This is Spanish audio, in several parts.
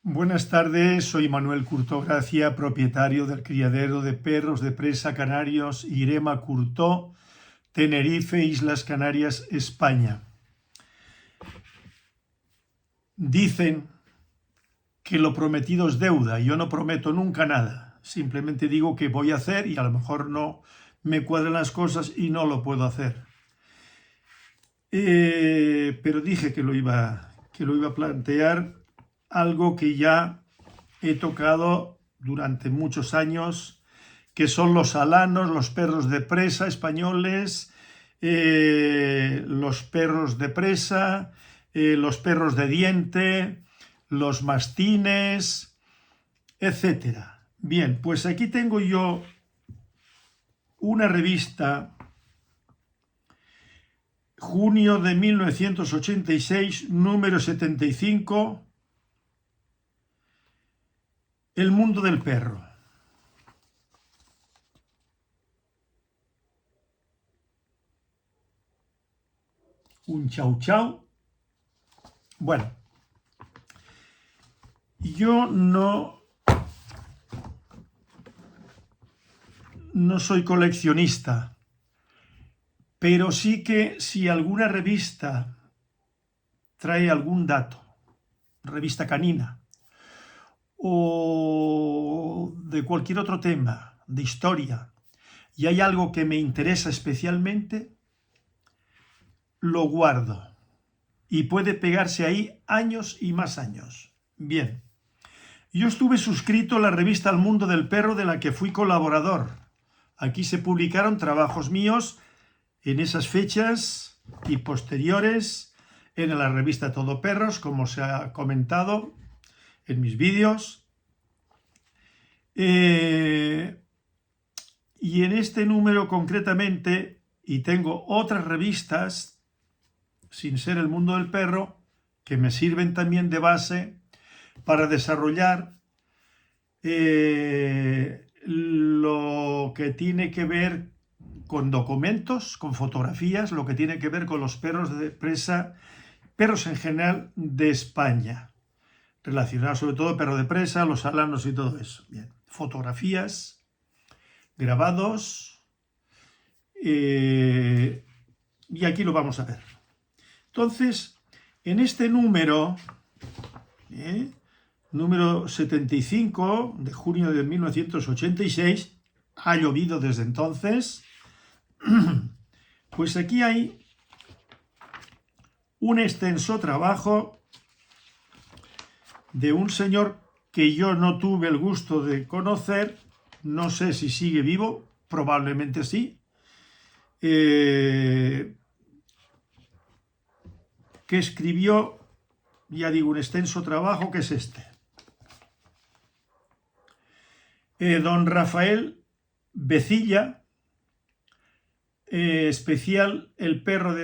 Buenas tardes, soy Manuel Curtó Gracia, propietario del criadero de perros de presa canarios Irema Curtó, Tenerife, Islas Canarias, España. Dicen que lo prometido es deuda. Yo no prometo nunca nada. Simplemente digo que voy a hacer y a lo mejor no me cuadran las cosas y no lo puedo hacer. Pero dije que lo iba a plantear, algo que ya he tocado durante muchos años, que son los alanos, los perros de presa españoles, los perros de presa, los perros de diente, los mastines, etc. Bien, pues aquí tengo yo una revista, junio de 1986, número 75, El mundo del perro. Un chau chau. Bueno, yo no soy coleccionista, pero sí que si alguna revista trae algún dato, revista canina, o de cualquier otro tema, de historia, y hay algo que me interesa especialmente, lo guardo. Y puede pegarse ahí años y más años. Bien, yo estuve suscrito a la revista El Mundo del Perro, de la que fui colaborador. Aquí se publicaron trabajos míos en esas fechas y posteriores, en la revista Todo Perros, como se ha comentado en mis vídeos. Y en este número concretamente, y tengo otras revistas sin ser El Mundo del Perro, que me sirven también de base para desarrollar lo que tiene que ver con documentos, con fotografías, lo que tiene que ver con los perros de presa, perros en general de España, relacionados sobre todo perro de presa, los alanos y todo eso. Bien, fotografías, grabados, y aquí lo vamos a ver. Entonces, en este número, número 75 de junio de 1986, ha llovido desde entonces, pues aquí hay un extenso trabajo de un señor que yo no tuve el gusto de conocer, no sé si sigue vivo, probablemente sí, que escribió, ya digo, un extenso trabajo, que es este. Don Rafael Becilla, especial el perro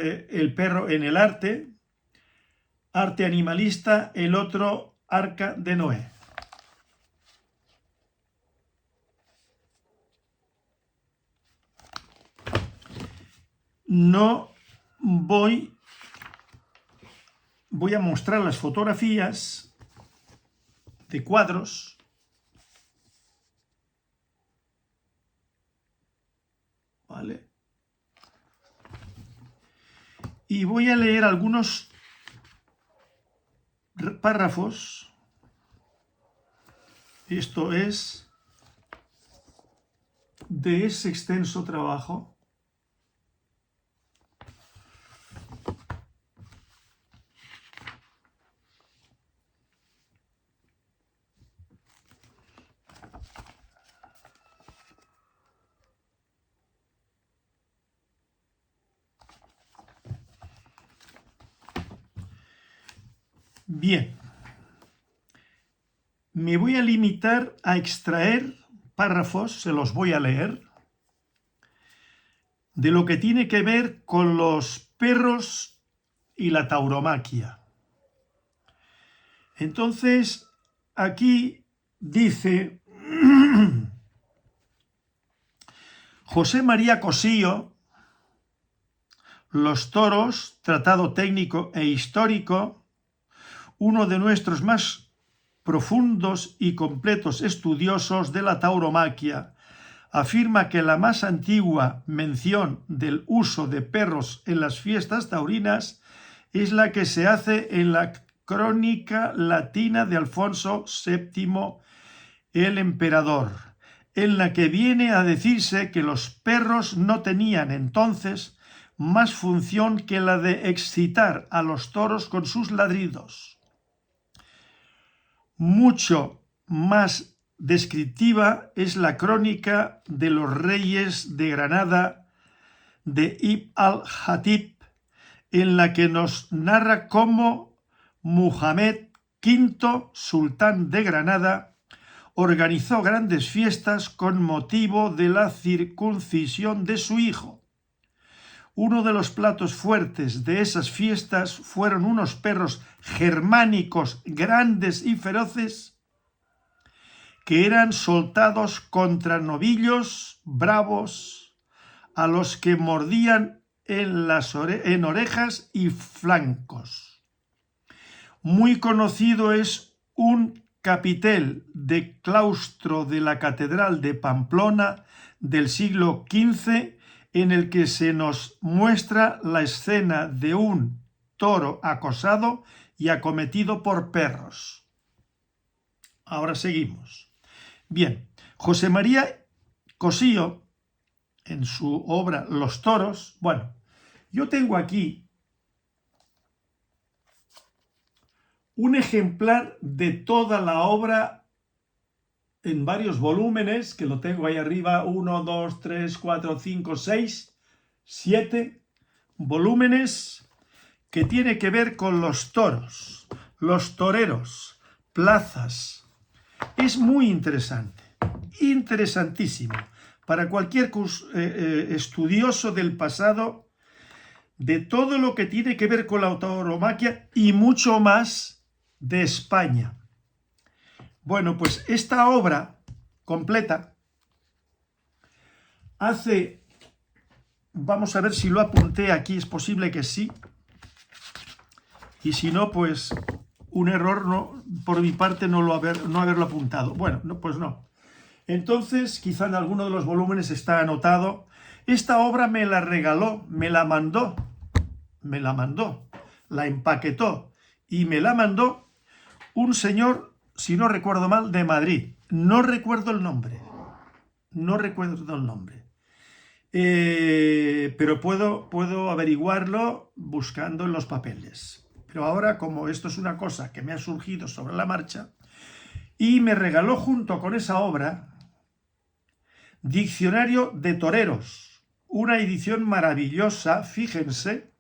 en el arte animalista, el otro Arca de Noé. No voy a mostrar las fotografías de cuadros, ¿vale? Y voy a leer algunos párrafos. Esto es de ese extenso trabajo. Bien, me voy a limitar a extraer párrafos, se los voy a leer, de lo que tiene que ver con los perros y la tauromaquia. Entonces, aquí dice José María Cosío, Los toros, tratado técnico e histórico, uno de nuestros más profundos y completos estudiosos de la tauromaquia, afirma que la más antigua mención del uso de perros en las fiestas taurinas es la que se hace en la Crónica Latina de Alfonso VII, el emperador, en la que viene a decirse que los perros no tenían entonces más función que la de excitar a los toros con sus ladridos. Mucho más descriptiva es la crónica de los reyes de Granada de Ibn al-Hatib, en la que nos narra cómo Muhammad V, sultán de Granada, organizó grandes fiestas con motivo de la circuncisión de su hijo. Uno de los platos fuertes de esas fiestas fueron unos perros germánicos grandes y feroces que eran soltados contra novillos bravos a los que mordían en orejas y flancos. Muy conocido es un capitel de claustro de la Catedral de Pamplona del siglo XV, en el que se nos muestra la escena de un toro acosado y acometido por perros. Ahora seguimos. Bien, José María Cossío, en su obra Los toros, bueno, yo tengo aquí un ejemplar de toda la obra en varios volúmenes, que lo tengo ahí arriba, 1, 2, 3, 4, 5, 6, 7 volúmenes, que tiene que ver con los toros, los toreros, plazas. Es muy interesante, interesantísimo, para cualquier estudioso del pasado, de todo lo que tiene que ver con la tauromaquia y mucho más de España. Bueno, pues esta obra completa vamos a ver si lo apunté aquí, es posible que sí, y si no, pues un error por mi parte no haberlo apuntado. Bueno, pues no. Entonces, quizá en alguno de los volúmenes está anotado. Esta obra me la regaló, me la mandó, la empaquetó y me la mandó un señor, si no recuerdo mal, de Madrid. No recuerdo el nombre. Pero puedo averiguarlo buscando en los papeles. Pero ahora, como esto es una cosa que me ha surgido sobre la marcha, y me regaló junto con esa obra Diccionario de Toreros, una edición maravillosa, fíjense.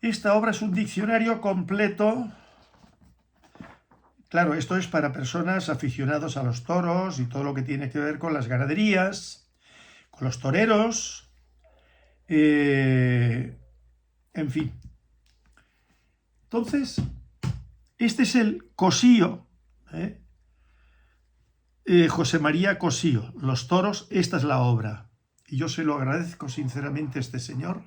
Esta obra es un diccionario completo. Claro, esto es para personas aficionadas a los toros y todo lo que tiene que ver con las ganaderías, con los toreros, en fin. Entonces, este es el Cossío, José María Cossío, Los toros, esta es la obra. Y yo se lo agradezco sinceramente a este señor.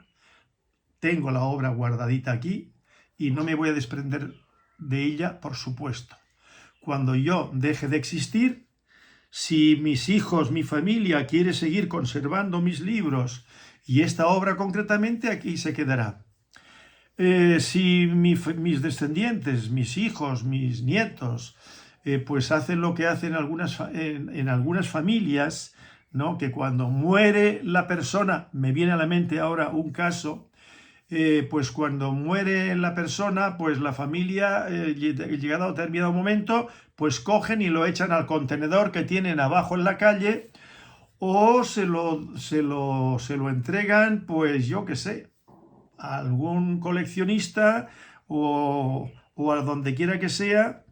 Tengo la obra guardadita aquí y no me voy a desprender de ella, por supuesto. Cuando yo deje de existir, si mis hijos, mi familia quiere seguir conservando mis libros y esta obra concretamente, aquí se quedará. Si mis descendientes, mis hijos, mis nietos, pues hacen lo que hacen en algunas familias, ¿no? Que cuando muere la persona, me viene a la mente ahora un caso, pues cuando muere la persona, pues la familia, llegado a determinado momento, pues cogen y lo echan al contenedor que tienen abajo en la calle, o se lo entregan, pues yo qué sé, a algún coleccionista o a donde quiera que sea,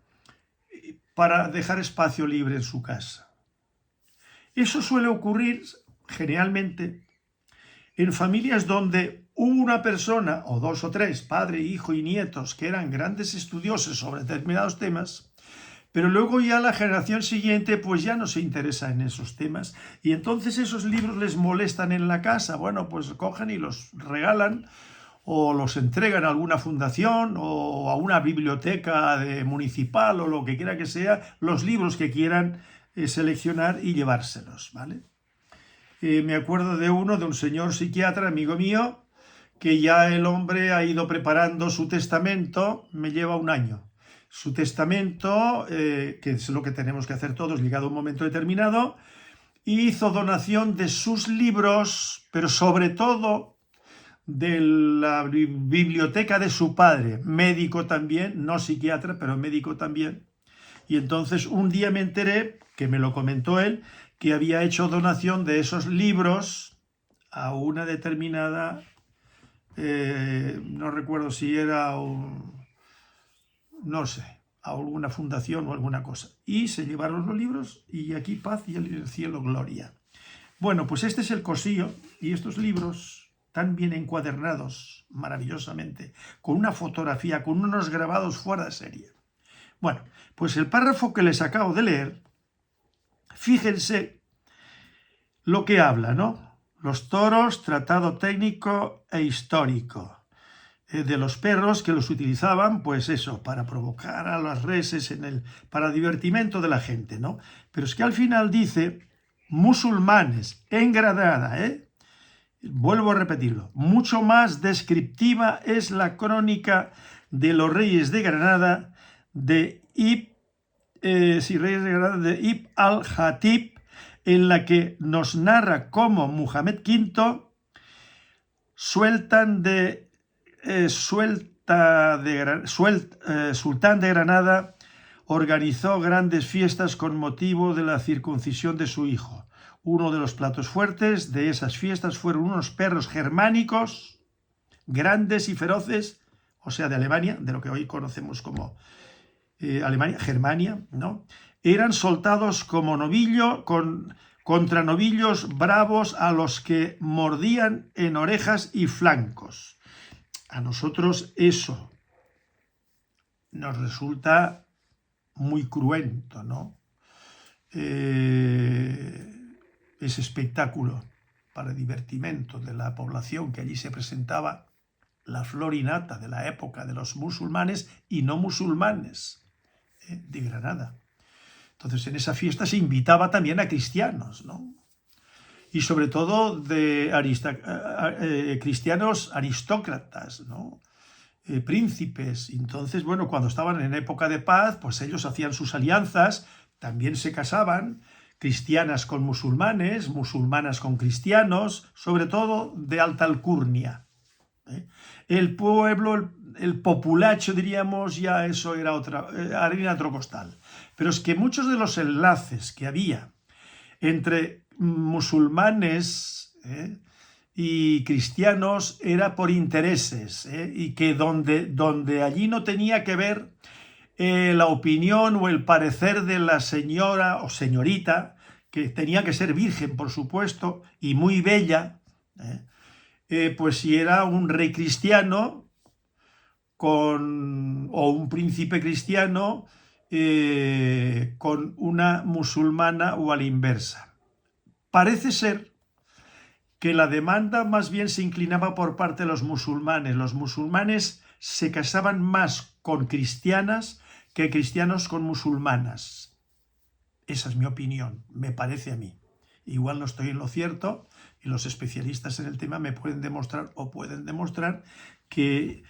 para dejar espacio libre en su casa. Eso suele ocurrir generalmente en familias donde una persona, o dos o tres, padre, hijo y nietos, que eran grandes estudiosos sobre determinados temas, Pero luego ya la generación siguiente pues ya no se interesa en esos temas y entonces esos libros les molestan en la casa. Bueno, pues cogen y los regalan o los entregan a alguna fundación o a una biblioteca municipal o lo que quiera que sea, los libros que quieran seleccionar y llevárselos, ¿vale? Me acuerdo de un señor psiquiatra, amigo mío, que ya el hombre ha ido preparando su testamento, me lleva un año. Su testamento, que es lo que tenemos que hacer todos, llegado a un momento determinado, hizo donación de sus libros, pero sobre todo de la biblioteca de su padre, médico también, no psiquiatra, pero médico también. Y entonces un día me enteré, que me lo comentó él, que había hecho donación de esos libros a una determinada, no recuerdo si era, no sé, a alguna fundación o alguna cosa. Y se llevaron los libros y aquí paz y en el cielo gloria. Bueno, pues este es el cosillo y estos libros tan bien encuadernados, maravillosamente, con una fotografía, con unos grabados fuera de serie. Bueno, pues el párrafo que les acabo de leer, fíjense lo que habla, ¿no? Los toros, tratado técnico e histórico. De los perros que los utilizaban, pues eso, para provocar a las reses, para divertimento de la gente, ¿no? Pero es que al final dice, musulmanes, en Granada, vuelvo a repetirlo, mucho más descriptiva es la crónica de los reyes de Granada de Ibn al-Hatib, en la que nos narra cómo Muhammad V sultán de Granada organizó grandes fiestas con motivo de la circuncisión de su hijo. Uno de los platos fuertes de esas fiestas fueron unos perros germánicos, grandes y feroces, o sea, de Alemania, de lo que hoy conocemos como Alemania, Germania, ¿no? Eran soltados como novillo, contra novillos bravos a los que mordían en orejas y flancos. A nosotros eso nos resulta muy cruento, ¿no? Ese espectáculo para divertimento de la población que allí se presentaba, la flor y nata de la época de los musulmanes y no musulmanes de Granada. Entonces en esa fiesta se invitaba también a cristianos, ¿no? Y sobre todo de cristianos aristócratas, ¿no? Príncipes. Entonces, bueno, cuando estaban en época de paz, pues ellos hacían sus alianzas, también se casaban, cristianas con musulmanes, musulmanas con cristianos, sobre todo de alta alcurnia. El pueblo, el populacho, diríamos, ya eso era harina otro costal. Pero es que muchos de los enlaces que había entre musulmanes y cristianos era por intereses, y que donde allí no tenía que ver la opinión o el parecer de la señora o señorita, que tenía que ser virgen, por supuesto, y muy bella, pues si era un rey cristiano o un príncipe cristiano con una musulmana o a la inversa. Parece ser que la demanda más bien se inclinaba por parte de los musulmanes. Los musulmanes se casaban más con cristianas que cristianos con musulmanas. Esa es mi opinión, me parece a mí. Igual no estoy en lo cierto y los especialistas en el tema me pueden demostrar que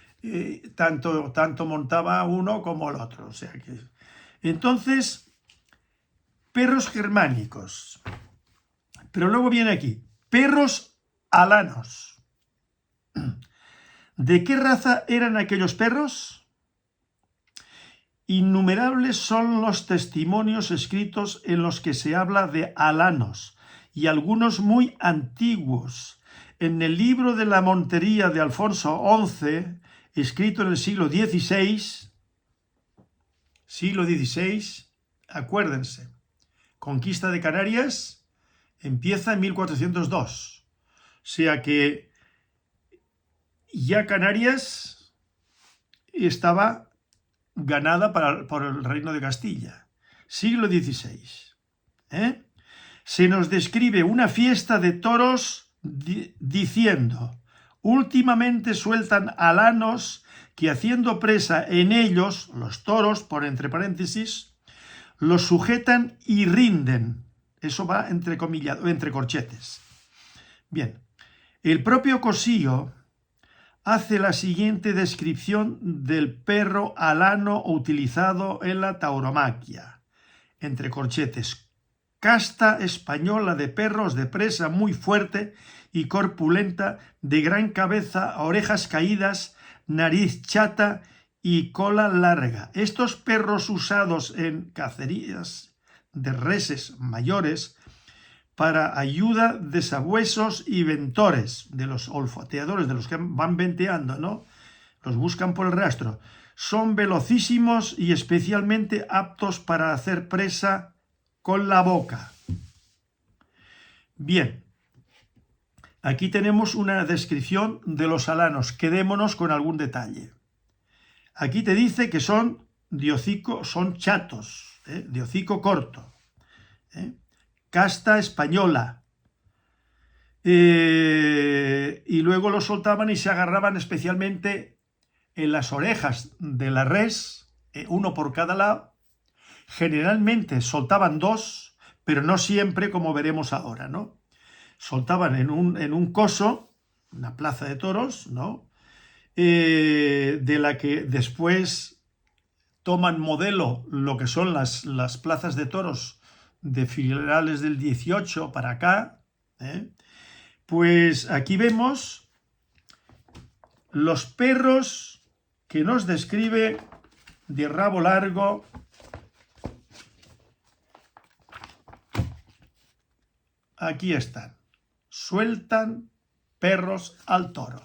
tanto montaba uno como el otro. O sea que... Entonces, perros germánicos. Pero luego viene aquí, perros alanos. ¿De qué raza eran aquellos perros? Innumerables son los testimonios escritos en los que se habla de alanos, y algunos muy antiguos. En el libro de la Montería de Alfonso XI, escrito en el siglo XVI, acuérdense, conquista de Canarias empieza en 1402, o sea que ya Canarias estaba ganada por el reino de Castilla. siglo XVI. Se nos describe una fiesta de toros diciendo: últimamente sueltan alanos que, haciendo presa en ellos, los toros, por entre paréntesis, los sujetan y rinden. Eso va entrecomillado, entre corchetes. Bien, el propio Cossío hace la siguiente descripción del perro alano utilizado en la tauromaquia. Entre corchetes: casta española de perros de presa muy fuerte y corpulenta, de gran cabeza, orejas caídas, nariz chata y cola larga. Estos perros usados en cacerías de reses mayores para ayuda de sabuesos y ventores, de los olfateadores, de los que van venteando, ¿no? Los buscan por el rastro. Son velocísimos y especialmente aptos para hacer presa con la boca. Bien, aquí tenemos una descripción de los alanos. Quedémonos con algún detalle. Aquí te dice que son de hocico, son chatos, de hocico corto, casta española, y luego los soltaban y se agarraban especialmente en las orejas de la res, uno por cada lado. Generalmente soltaban dos, pero no siempre, como veremos ahora, ¿no? Soltaban en un coso, una plaza de toros, ¿no? De la que después toman modelo lo que son las plazas de toros de finales del 18 para acá. Pues aquí vemos los perros que nos describe de rabo largo. Aquí están. Sueltan perros al toro.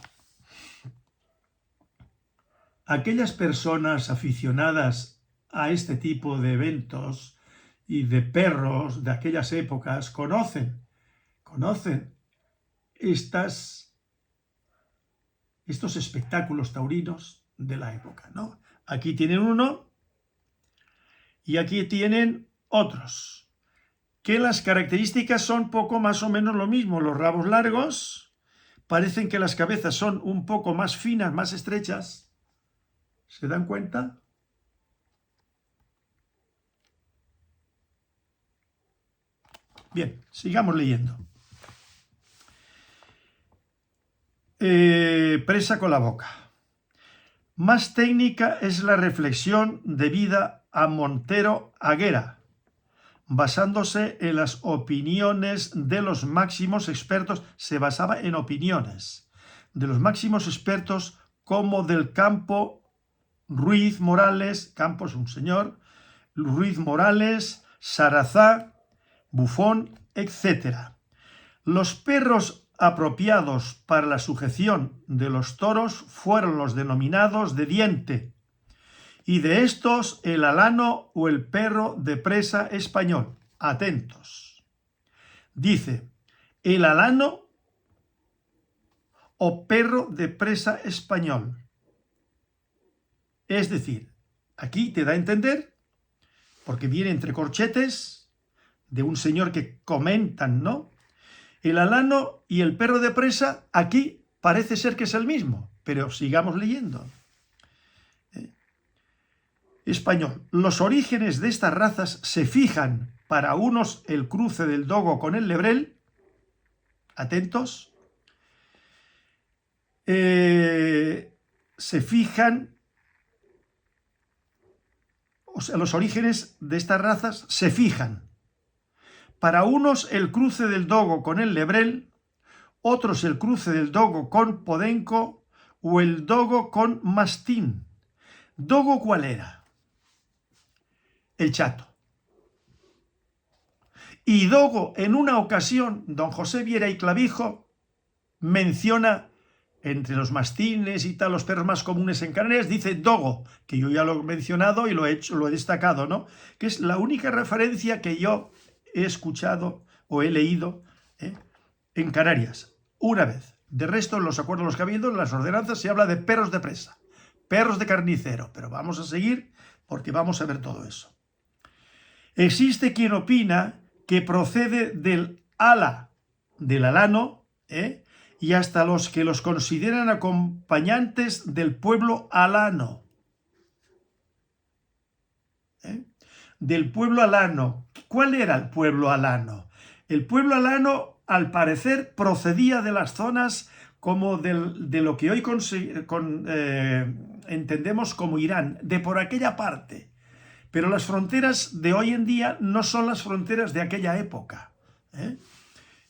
Aquellas personas aficionadas a este tipo de eventos y de perros de aquellas épocas conocen estos espectáculos taurinos de la época, ¿no? Aquí tienen uno y aquí tienen otros, que las características son poco más o menos lo mismo. Los rabos largos, parecen que las cabezas son un poco más finas, más estrechas. ¿Se dan cuenta? Bien, sigamos leyendo. Presa con la boca. Más técnica es la reflexión debida a Montero Aguera, basándose en las opiniones de los máximos expertos. Se basaba en opiniones de los máximos expertos, como del Campo, Ruiz Morales, Campos, un señor, Ruiz Morales, Sarazá, Bufón, etc. Los perros apropiados para la sujeción de los toros fueron los denominados de diente, y de estos el alano o el perro de presa español. Atentos. Dice, el alano o perro de presa español. Es decir, aquí te da a entender, porque viene entre corchetes de un señor que comentan, ¿no? El alano y el perro de presa, aquí parece ser que es el mismo, pero sigamos leyendo. Español. Los orígenes de estas razas se fijan, para unos el cruce del dogo con el lebrel. Atentos. Se fijan, o sea, los orígenes de estas razas se fijan. Para unos el cruce del dogo con el lebrel, otros el cruce del dogo con podenco o el dogo con mastín. ¿Dogo cuál era? El chato. Y dogo, en una ocasión, don José Viera y Clavijo menciona, entre los mastines y tal, los perros más comunes en Canarias, dice dogo, que yo ya lo he mencionado y lo he destacado, ¿no? Que es la única referencia que yo he escuchado o he leído en Canarias, una vez. De resto, en los acuerdos los que ha habido, en las ordenanzas, se habla de perros de presa, perros de carnicero, pero vamos a seguir porque vamos a ver todo eso. Existe quien opina que procede del ala, del alano, y hasta los que los consideran acompañantes del pueblo alano. Del pueblo alano. ¿Cuál era el pueblo alano? El pueblo alano, al parecer, procedía de las zonas como de lo que hoy entendemos como Irán, de por aquella parte. Pero las fronteras de hoy en día no son las fronteras de aquella época.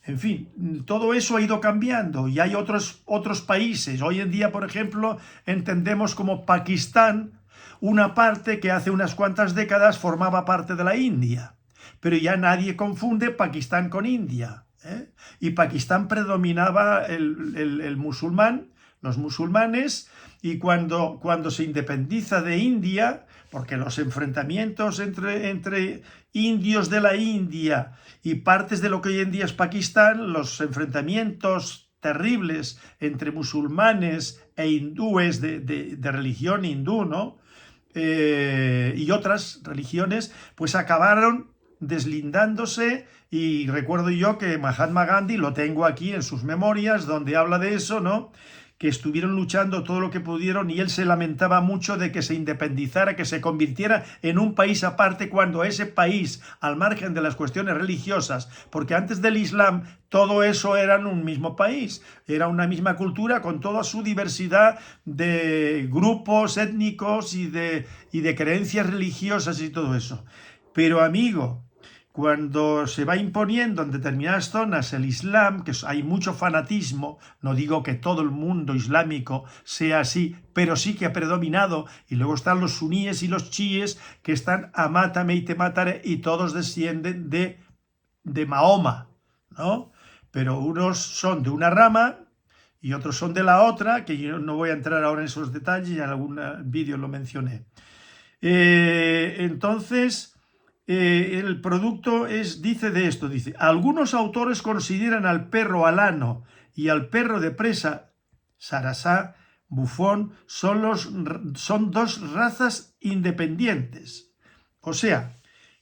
En fin, todo eso ha ido cambiando y hay otros países. Hoy en día, por ejemplo, entendemos como Pakistán una parte que hace unas cuantas décadas formaba parte de la India. Pero ya nadie confunde Pakistán con India. Y Pakistán predominaba el musulmán, los musulmanes, y cuando se independiza de India, porque los enfrentamientos entre indios de la India y partes de lo que hoy en día es Pakistán, los enfrentamientos terribles entre musulmanes e hindúes de religión hindú, ¿no? Y otras religiones, pues acabaron deslindándose, y recuerdo yo que Mahatma Gandhi, lo tengo aquí en sus memorias, donde habla de eso, ¿no? Que estuvieron luchando todo lo que pudieron y él se lamentaba mucho de que se independizara, que se convirtiera en un país aparte, cuando ese país, al margen de las cuestiones religiosas, porque antes del Islam todo eso era un mismo país, era una misma cultura con toda su diversidad de grupos étnicos y de creencias religiosas y todo eso. Pero amigo, cuando se va imponiendo en determinadas zonas el Islam, que hay mucho fanatismo, no digo que todo el mundo islámico sea así, pero sí que ha predominado, y luego están los suníes y los chiíes que están a mátame y te mataré, y todos descienden de Mahoma, ¿no? Pero unos son de una rama y otros son de la otra, que yo no voy a entrar ahora en esos detalles, ya en algún vídeo lo mencioné. Entonces, el producto dice de esto, dice: algunos autores consideran al perro alano y al perro de presa, sarasá, bufón, son dos razas independientes. O sea,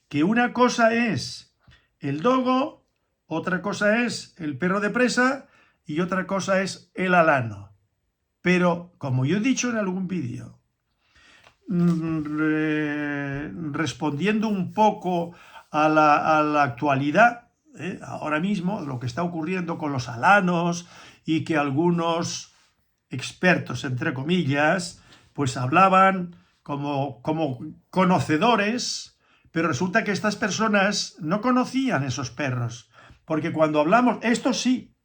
que una cosa es el dogo, otra cosa es el perro de presa y otra cosa es el alano. Pero, como yo he dicho en algún vídeo, respondiendo un poco a la actualidad, ahora mismo, lo que está ocurriendo con los alanos, y que algunos expertos, entre comillas, pues hablaban como conocedores, pero resulta que estas personas no conocían esos perros, porque cuando hablamos, esto sí,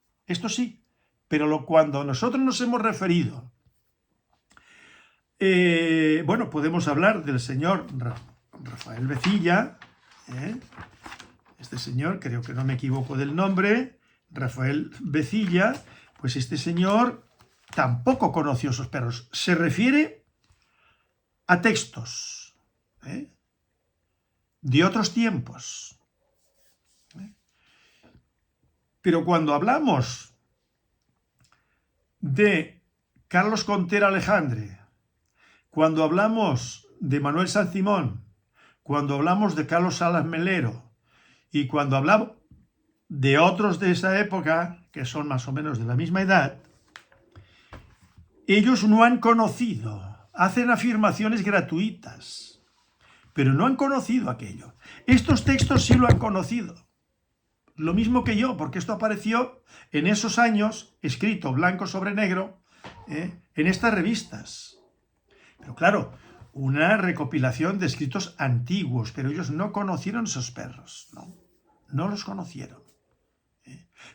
pero cuando nosotros nos hemos referido, bueno, podemos hablar del señor Rafael Vecilla, este señor, creo que no me equivoco del nombre, Rafael Vecilla, pues este señor tampoco conoció esos perros. Se refiere a textos de otros tiempos. Pero cuando hablamos de Carlos Contera Alejandre, cuando hablamos de Manuel San Simón, cuando hablamos de Carlos Salas Melero, y cuando hablamos de otros de esa época, que son más o menos de la misma edad, ellos no han conocido, hacen afirmaciones gratuitas, pero no han conocido aquello. Estos textos sí lo han conocido, lo mismo que yo, porque esto apareció en esos años, escrito blanco sobre negro, en estas revistas. Pero claro, una recopilación de escritos antiguos, pero ellos no conocieron esos perros, no los conocieron.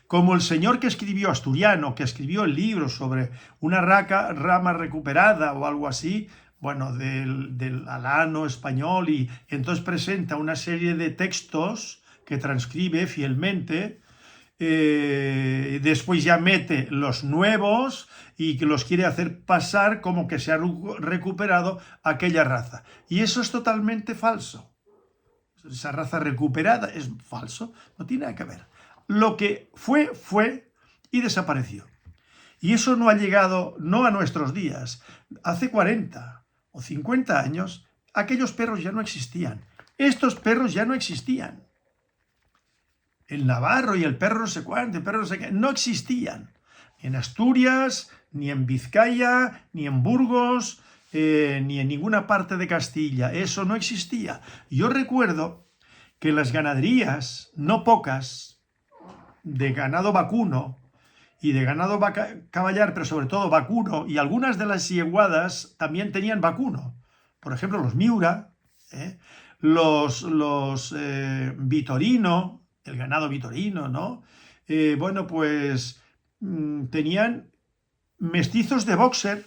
Como el señor que escribió, Asturiano, que escribió el libro sobre una rama recuperada o algo así, bueno, del alano español, y entonces presenta una serie de textos que transcribe fielmente, después ya mete los nuevos y que los quiere hacer pasar como que se ha recuperado aquella raza. Y eso es totalmente falso. Esa raza recuperada es falso, no tiene nada que ver. Lo que fue y desapareció. Y eso no ha llegado, no a nuestros días. Hace 40 o 50 años, aquellos perros ya no existían. Estos perros ya no existían. El navarro y el perro no sé cuánto, el perro no sé qué, no existían. Ni en Asturias, ni en Vizcaya, ni en Burgos, ni en ninguna parte de Castilla. Eso no existía. Yo recuerdo que las ganaderías, no pocas, de ganado vacuno y de ganado caballar, pero sobre todo vacuno, y algunas de las yeguadas también tenían vacuno. Por ejemplo, los Miura, los Vitorino, el ganado Vitorino, ¿no? Bueno, pues tenían mestizos de boxer,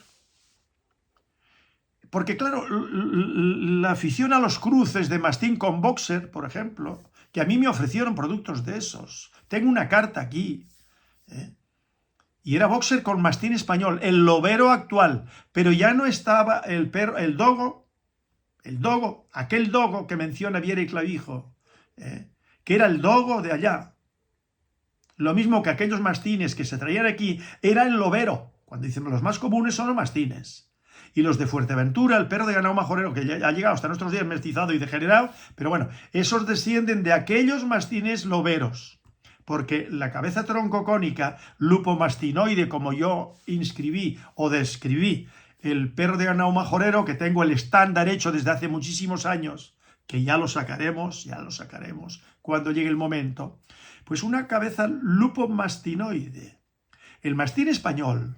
porque claro, la afición a los cruces de mastín con boxer, por ejemplo, que a mí me ofrecieron productos de esos. Tengo una carta aquí, y era boxer con mastín español, el lobero actual, pero ya no estaba el perro, el dogo, aquel dogo que menciona Viera y Clavijo, que era el dogo de allá. Lo mismo que aquellos mastines que se traían aquí, era el lobero. Cuando dicen los más comunes son los mastines. Y los de Fuerteventura, el perro de ganado majorero, que ya ha llegado hasta nuestros días mestizado y degenerado, pero bueno, esos descienden de aquellos mastines loberos. Porque la cabeza troncocónica, lupomastinoide, como yo inscribí o describí, el perro de ganado majorero, que tengo el estándar hecho desde hace muchísimos años, que ya lo sacaremos cuando llegue el momento, pues una cabeza lupomastinoide. El mastín español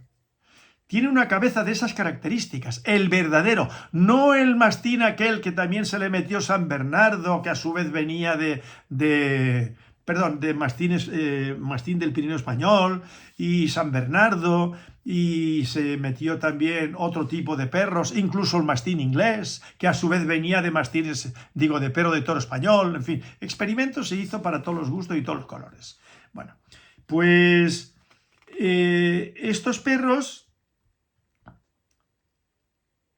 tiene una cabeza de esas características, el verdadero, no el mastín aquel que también se le metió San Bernardo, que a su vez venía de mastín del Pirineo español, y San Bernardo, y se metió también otro tipo de perros, incluso el mastín inglés, que a su vez venía de mastines, de perro de toro español, en fin, experimentos se hizo para todos los gustos y todos los colores. Bueno, pues estos perros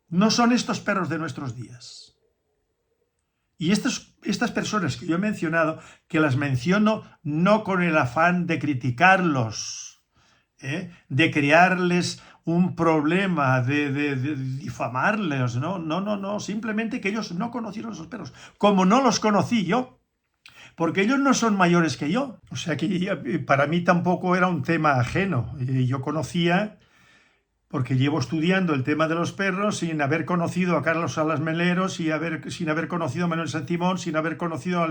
no son estos perros de nuestros días. Y estas personas que yo he mencionado, que las menciono no con el afán de criticarlos, de crearles un problema, de difamarles, no, simplemente que ellos no conocieron esos perros, como no los conocí yo, porque ellos no son mayores que yo. O sea que para mí tampoco era un tema ajeno. Yo conocía, porque llevo estudiando el tema de los perros sin haber conocido a Carlos Salas Melero, sin haber conocido a Manuel Santimón, sin haber conocido a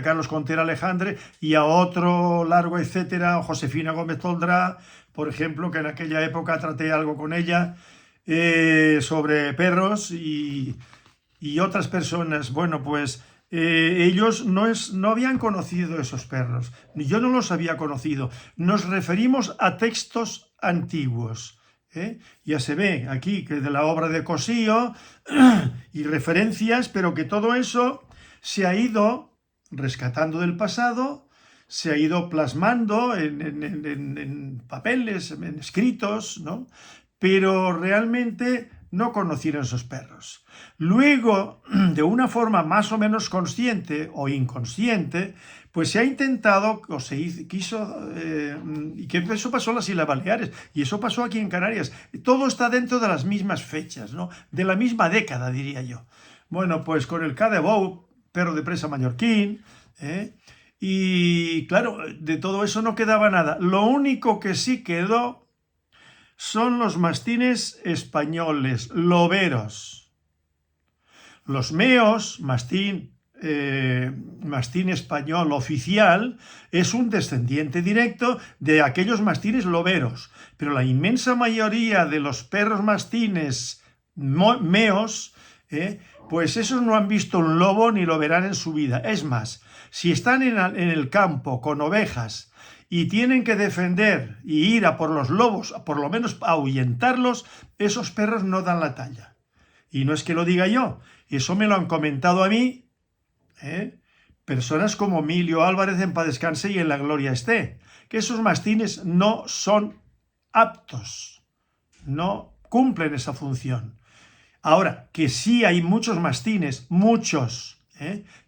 Carlos Contera Alejandre y a otro largo etcétera, a Josefina Gómez Toldrá, por ejemplo, que en aquella época traté algo con ella sobre perros y otras personas. Bueno, pues ellos no habían conocido esos perros, ni yo no los había conocido. Nos referimos a textos antiguos. Ya se ve aquí que de la obra de Cosío y referencias, pero que todo eso se ha ido rescatando del pasado, se ha ido plasmando en papeles, en escritos, ¿no? Pero realmente no conocieron esos perros. Luego, de una forma más o menos consciente o inconsciente, pues se ha intentado, o quiso, y que eso pasó en las Islas Baleares, y eso pasó aquí en Canarias. Todo está dentro de las mismas fechas, ¿no? De la misma década, diría yo. Bueno, pues con el Cas de Bou, perro de presa mallorquín, y claro, de todo eso no quedaba nada. Lo único que sí quedó son los mastines españoles, loberos. Los meos, mastín español oficial, es un descendiente directo de aquellos mastines loberos, pero la inmensa mayoría de los perros mastines meos, pues esos no han visto un lobo ni lo verán en su vida. Es más, si están en el campo con ovejas y tienen que defender y ir a por los lobos, por lo menos ahuyentarlos, esos perros no dan la talla. Y no es que lo diga yo, eso me lo han comentado a mí, personas como Emilio Álvarez, en paz descanse y en la gloria esté, que esos mastines no son aptos, no cumplen esa función. Ahora, que sí hay muchos mastines, muchos,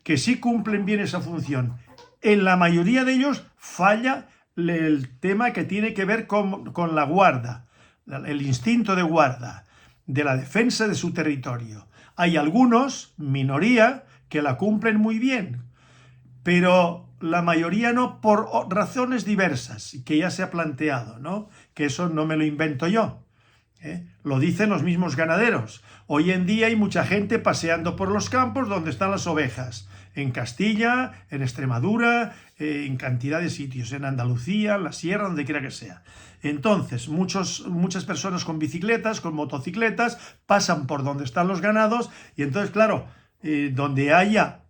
que sí cumplen bien esa función. En la mayoría de ellos falla el tema que tiene que ver con la guarda, el instinto de guarda, de la defensa de su territorio. Hay algunos, minoría, que la cumplen muy bien, pero la mayoría no, por razones diversas, que ya se ha planteado, ¿no? Que eso no me lo invento yo, ¿eh? Lo dicen los mismos ganaderos. Hoy en día hay mucha gente paseando por los campos donde están las ovejas, en Castilla, en Extremadura, en cantidad de sitios, en Andalucía, en la sierra, donde quiera que sea. Entonces, muchas personas con bicicletas, con motocicletas, pasan por donde están los ganados y entonces, claro, donde haya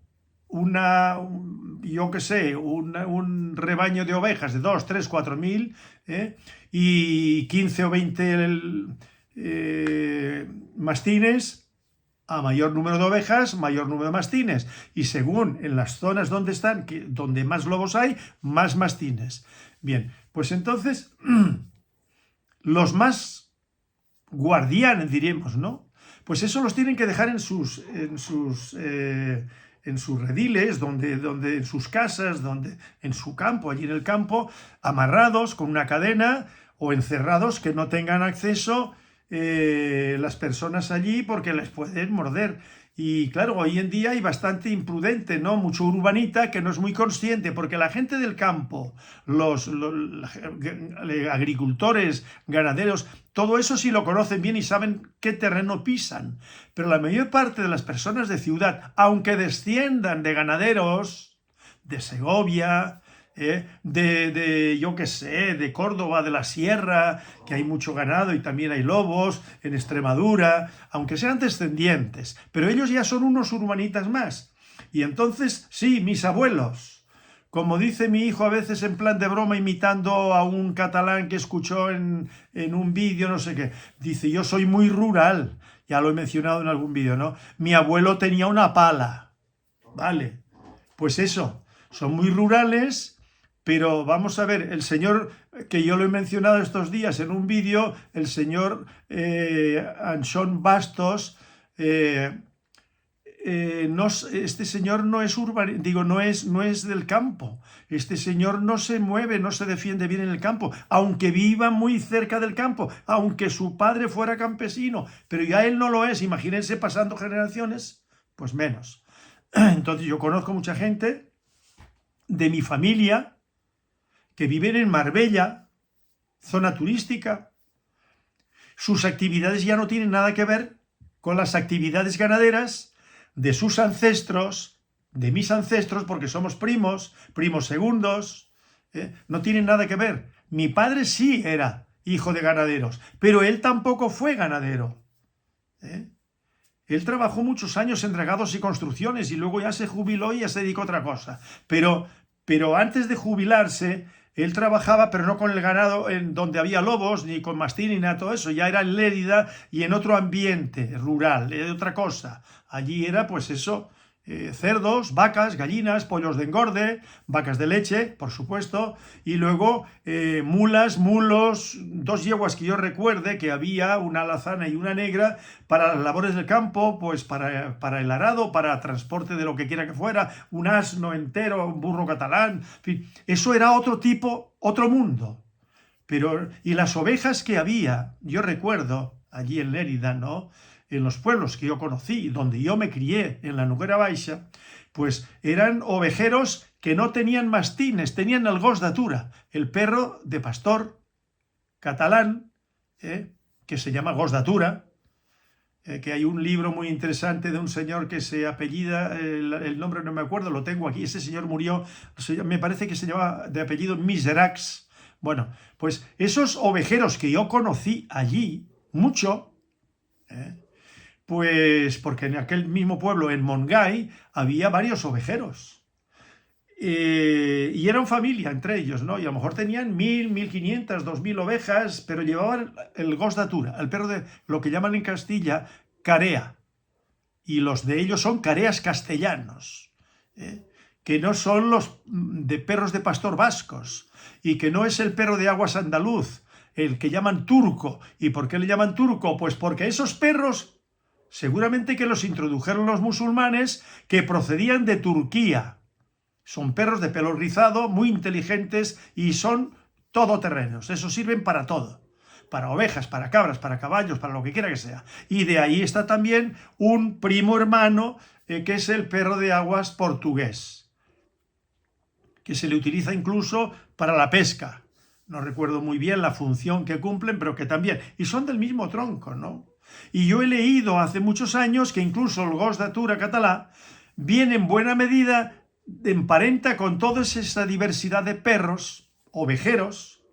yo qué sé, un rebaño de ovejas de 2, 3, 4 mil, y 15 o 20 mastines, a mayor número de ovejas, mayor número de mastines. Y según en las zonas donde están, donde más lobos hay, más mastines. Bien, pues entonces, los más guardianes, diríamos, ¿no? Pues eso los tienen que dejar en sus rediles, en sus casas, en su campo, allí en el campo, amarrados con una cadena o encerrados, que no tengan acceso las personas allí porque les pueden morder. Y claro, hoy en día hay bastante imprudente, ¿no? Mucho urbanita que no es muy consciente, porque la gente del campo, los agricultores, ganaderos, todo eso sí lo conocen bien y saben qué terreno pisan. Pero la mayor parte de las personas de ciudad, aunque desciendan de ganaderos, de Segovia, yo qué sé, de Córdoba, de la Sierra, que hay mucho ganado y también hay lobos, en Extremadura, aunque sean descendientes, pero ellos ya son unos urbanitas más. Y entonces, sí, mis abuelos, como dice mi hijo a veces en plan de broma, imitando a un catalán que escuchó en un vídeo, no sé qué, dice: yo soy muy rural, ya lo he mencionado en algún vídeo, ¿no? Mi abuelo tenía una pala, ¿vale? Pues eso, son muy rurales. Pero vamos a ver, el señor, que yo lo he mencionado estos días en un vídeo, el señor Anxón Bastos, este señor no es no es del campo. Este señor no se mueve, no se defiende bien en el campo, aunque viva muy cerca del campo, aunque su padre fuera campesino, pero ya él no lo es. Imagínense pasando generaciones, pues menos. Entonces yo conozco mucha gente de mi familia que viven en Marbella, zona turística. Sus actividades ya no tienen nada que ver con las actividades ganaderas de sus ancestros, de mis ancestros, porque somos primos segundos, no tienen nada que ver. Mi padre sí era hijo de ganaderos, pero él tampoco fue ganadero. Él trabajó muchos años en regados y construcciones y luego ya se jubiló y ya se dedicó a otra cosa. Pero antes de jubilarse, él trabajaba, pero no con el ganado en donde había lobos, ni con mastín, ni nada de todo eso. Ya era en Lérida y en otro ambiente rural, de otra cosa. Allí era, pues eso, cerdos, vacas, gallinas, pollos de engorde, vacas de leche, por supuesto, y luego mulas, mulos, 2 yeguas que yo recuerde, que había una alazana y una negra, para las labores del campo, pues para el arado, para transporte de lo que quiera que fuera, un asno entero, un burro catalán, en fin, eso era otro tipo, otro mundo. Y las ovejas que había, yo recuerdo, allí en Lérida, ¿no?, en los pueblos que yo conocí, donde yo me crié, en la Noguera Baixa, pues eran ovejeros que no tenían mastines, tenían el gos d'atura, el perro de pastor catalán, que se llama gos d'atura, que hay un libro muy interesante de un señor que se apellida, el nombre no me acuerdo, lo tengo aquí, ese señor murió, me parece que se llamaba de apellido Miserax. Bueno, pues esos ovejeros que yo conocí allí, mucho, pues porque en aquel mismo pueblo, en Montgai, había varios ovejeros. Y eran familia entre ellos, ¿no? Y a lo mejor tenían 1.000, 1.500, 2.000 ovejas, pero llevaban el gos d'atura, el perro de lo que llaman en Castilla carea. Y los de ellos son careas castellanos, que no son los de perros de pastor vascos, y que no es el perro de aguas andaluz, el que llaman turco. ¿Y por qué le llaman turco? Pues porque esos perros seguramente que los introdujeron los musulmanes, que procedían de Turquía. Son perros de pelo rizado, muy inteligentes y son todoterrenos. Eso sirven para todo. Para ovejas, para cabras, para caballos, para lo que quiera que sea. Y de ahí está también un primo hermano que es el perro de aguas portugués, que se le utiliza incluso para la pesca. No recuerdo muy bien la función que cumplen, pero que también. Y son del mismo tronco, ¿no? Y yo he leído hace muchos años que incluso el gos d'atura catalá viene en buena medida, emparenta con toda esa diversidad de perros, ovejeros,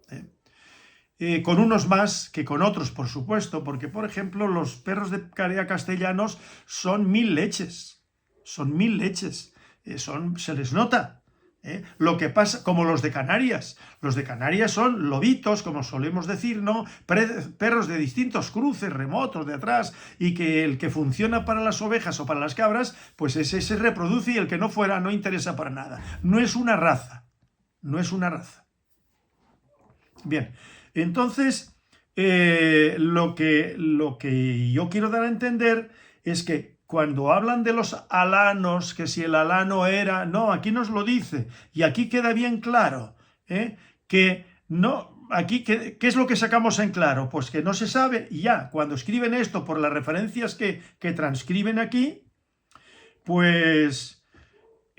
con unos más que con otros, por supuesto, porque, por ejemplo, los perros de carea castellanos son 1000 leches, son 1000 leches, se les nota. Lo que pasa, como los de Canarias son lobitos, como solemos decir, ¿no? Perros de distintos cruces, remotos, de atrás, y que el que funciona para las ovejas o para las cabras, pues ese se reproduce y el que no fuera no interesa para nada. No es una raza, no es una raza. Bien, entonces, lo que yo quiero dar a entender es que cuando hablan de los alanos, que si el alano era... No, aquí nos lo dice, y aquí queda bien claro, que no... Aquí, ¿qué es lo que sacamos en claro? Pues que no se sabe, y ya, cuando escriben esto por las referencias que transcriben aquí, pues...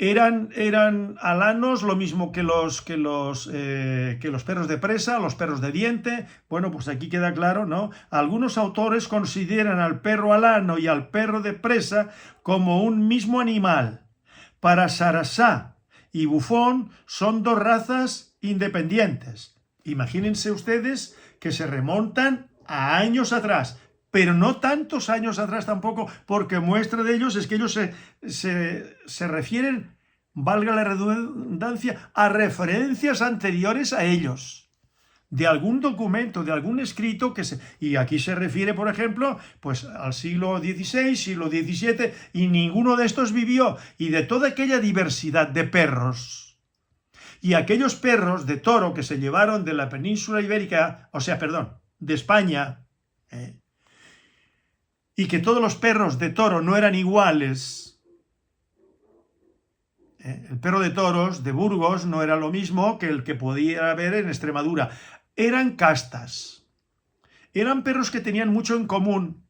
Eran alanos, lo mismo que los perros de presa, los perros de diente. Bueno, pues aquí queda claro, ¿no? Algunos autores consideran al perro alano y al perro de presa como un mismo animal. Para Sarasá y Buffon son dos razas independientes. Imagínense ustedes que se remontan a años atrás, pero no tantos años atrás tampoco, porque muestra de ellos es que ellos se refieren, valga la redundancia, a referencias anteriores a ellos, de algún documento, de algún escrito y aquí se refiere, por ejemplo, pues al siglo XVI, siglo XVII, y ninguno de estos vivió, y de toda aquella diversidad de perros. Y aquellos perros de toro que se llevaron de la península ibérica, de España, y que todos los perros de toro no eran iguales. El perro de toros de Burgos no era lo mismo que el que podía haber en Extremadura. Eran castas. Eran perros que tenían mucho en común,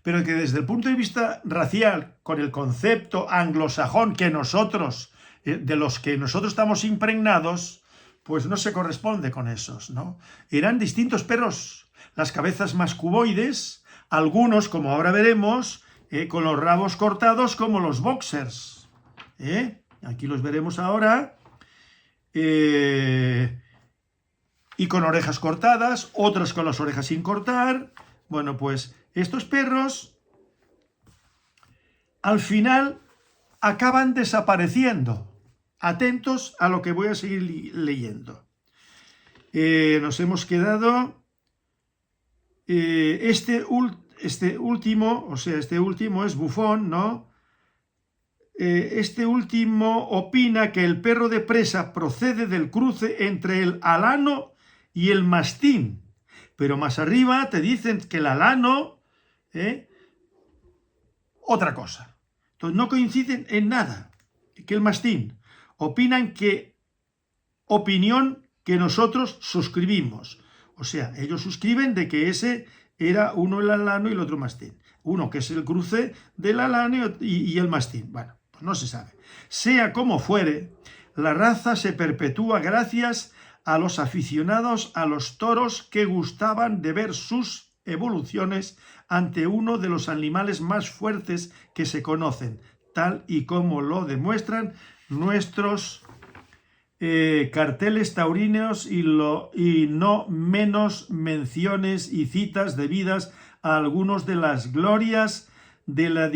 pero que desde el punto de vista racial, con el concepto anglosajón que nosotros, de los que nosotros estamos impregnados, pues no se corresponde con esos, ¿no? Eran distintos perros. Las cabezas más cuboides, algunos, como ahora veremos, con los rabos cortados como los boxers. Aquí los veremos ahora. Y con orejas cortadas, otros con las orejas sin cortar. Bueno, pues estos perros al final acaban desapareciendo. Atentos a lo que voy a seguir leyendo. Nos hemos quedado... Este último es Buffon, ¿no? Este último opina que el perro de presa procede del cruce entre el alano y el mastín. Pero más arriba te dicen que el alano, otra cosa. Entonces no coinciden en nada. Que el mastín. Opinión que nosotros suscribimos. O sea, ellos suscriben de que ese era uno el alano y el otro mastín. Uno que es el cruce del alano y el mastín. Bueno, pues no se sabe. Sea como fuere, la raza se perpetúa gracias a los aficionados a los toros que gustaban de ver sus evoluciones ante uno de los animales más fuertes que se conocen, tal y como lo demuestran nuestros carteles taurinos y no menos menciones y citas debidas a algunos de las glorias de la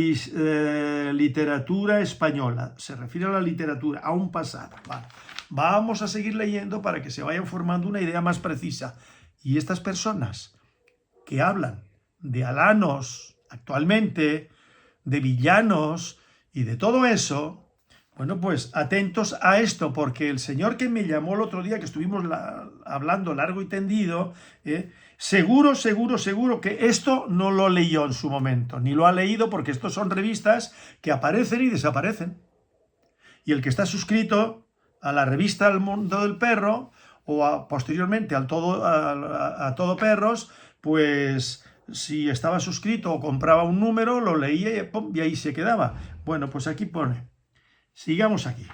literatura española. Se refiere a la literatura, a un pasado. Vale. Vamos a seguir leyendo para que se vayan formando una idea más precisa. Y estas personas que hablan de alanos actualmente, de villanos y de todo eso, bueno, pues atentos a esto, porque el señor que me llamó el otro día, que estuvimos hablando largo y tendido, seguro que esto no lo leyó en su momento, ni lo ha leído, porque estos son revistas que aparecen y desaparecen. Y el que está suscrito a la revista El Mundo del Perro, o posteriormente a Todo Perros, pues si estaba suscrito o compraba un número, lo leía y ahí se quedaba. Bueno, pues aquí pone, sigamos aquí.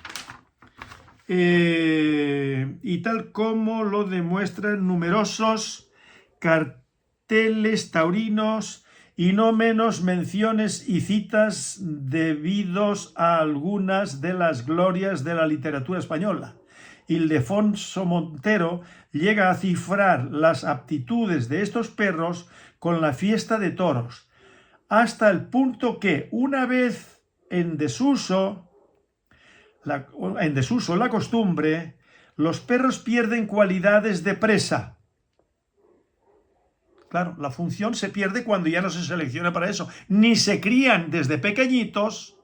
Y tal como lo demuestran numerosos carteles taurinos y no menos menciones y citas debidos a algunas de las glorias de la literatura española. Ildefonso Montero llega a cifrar las aptitudes de estos perros con la fiesta de toros, hasta el punto que una vez en desuso la costumbre, los perros pierden cualidades de presa. Claro, la función se pierde cuando ya no se selecciona para eso, ni se crían desde pequeñitos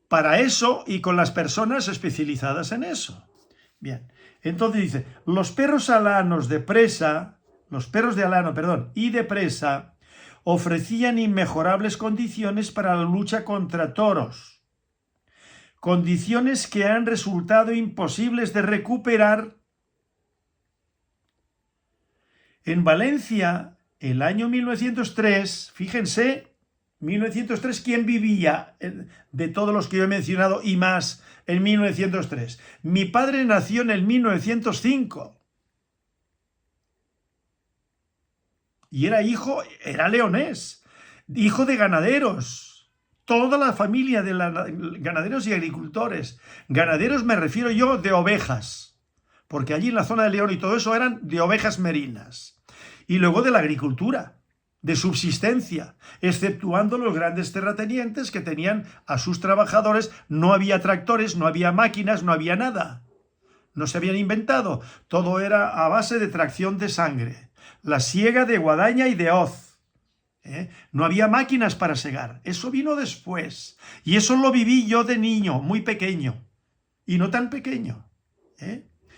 para eso y con las personas especializadas en eso. Bien, entonces dice, los perros alanos de presa, los perros de alano, perdón, y de presa, ofrecían inmejorables condiciones para la lucha contra toros. Condiciones que han resultado imposibles de recuperar. En Valencia, el año 1903, fíjense, 1903, ¿quién vivía de todos los que yo he mencionado y más en 1903? Mi padre nació en el 1905 y era leonés, hijo de ganaderos. Toda la familia de ganaderos y agricultores. Ganaderos me refiero yo de ovejas, porque allí en la zona de León y todo eso eran de ovejas merinas. Y luego de la agricultura, de subsistencia, exceptuando los grandes terratenientes que tenían a sus trabajadores. No había tractores, no había máquinas, no había nada. No se habían inventado. Todo era a base de tracción de sangre. La siega de guadaña y de hoz. No había máquinas para segar, eso vino después, y eso lo viví yo de niño, muy pequeño, y no tan pequeño,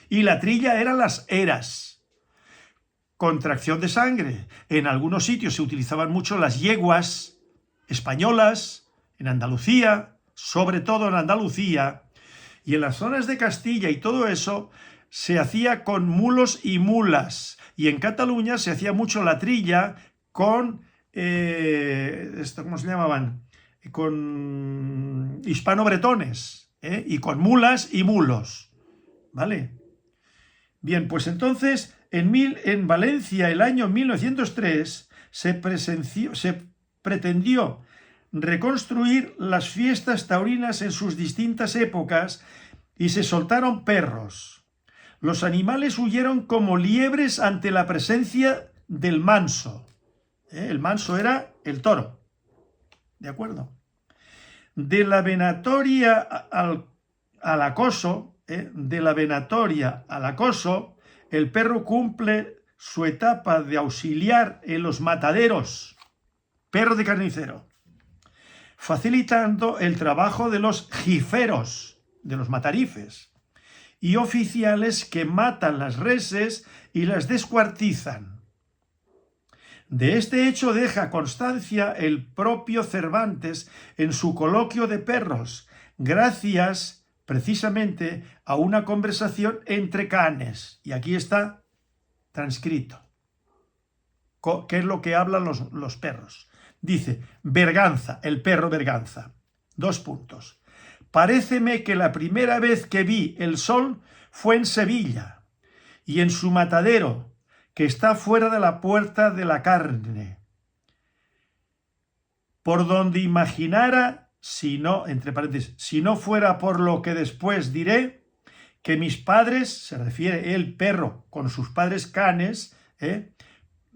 y la trilla eran las eras, con tracción de sangre. En algunos sitios se utilizaban mucho las yeguas españolas, en Andalucía, sobre todo en Andalucía, y en las zonas de Castilla y todo eso, se hacía con mulos y mulas, y en Cataluña se hacía mucho la trilla con ¿cómo se llamaban? Con hispano-bretones, y con mulas y mulos, ¿vale? Bien, pues entonces en Valencia el año 1903 se pretendió reconstruir las fiestas taurinas en sus distintas épocas y se soltaron perros. Los animales huyeron como liebres ante la presencia del manso. El manso era el toro, ¿de acuerdo? De la venatoria al acoso, el perro cumple su etapa de auxiliar en los mataderos, perro de carnicero, facilitando el trabajo de los jiferos, de los matarifes, y oficiales que matan las reses y las descuartizan. De este hecho deja constancia el propio Cervantes en su Coloquio de perros, gracias precisamente a una conversación entre canes. Y aquí está transcrito. ¿Qué es lo que hablan los perros? Dice, Berganza, el perro Berganza. 2 puntos. Paréceme que la primera vez que vi el sol fue en Sevilla y en su matadero, que está fuera de la puerta de la carne, por donde imaginara, si no, entre paréntesis, si no fuera por lo que después diré, que mis padres, se refiere el perro con sus padres canes,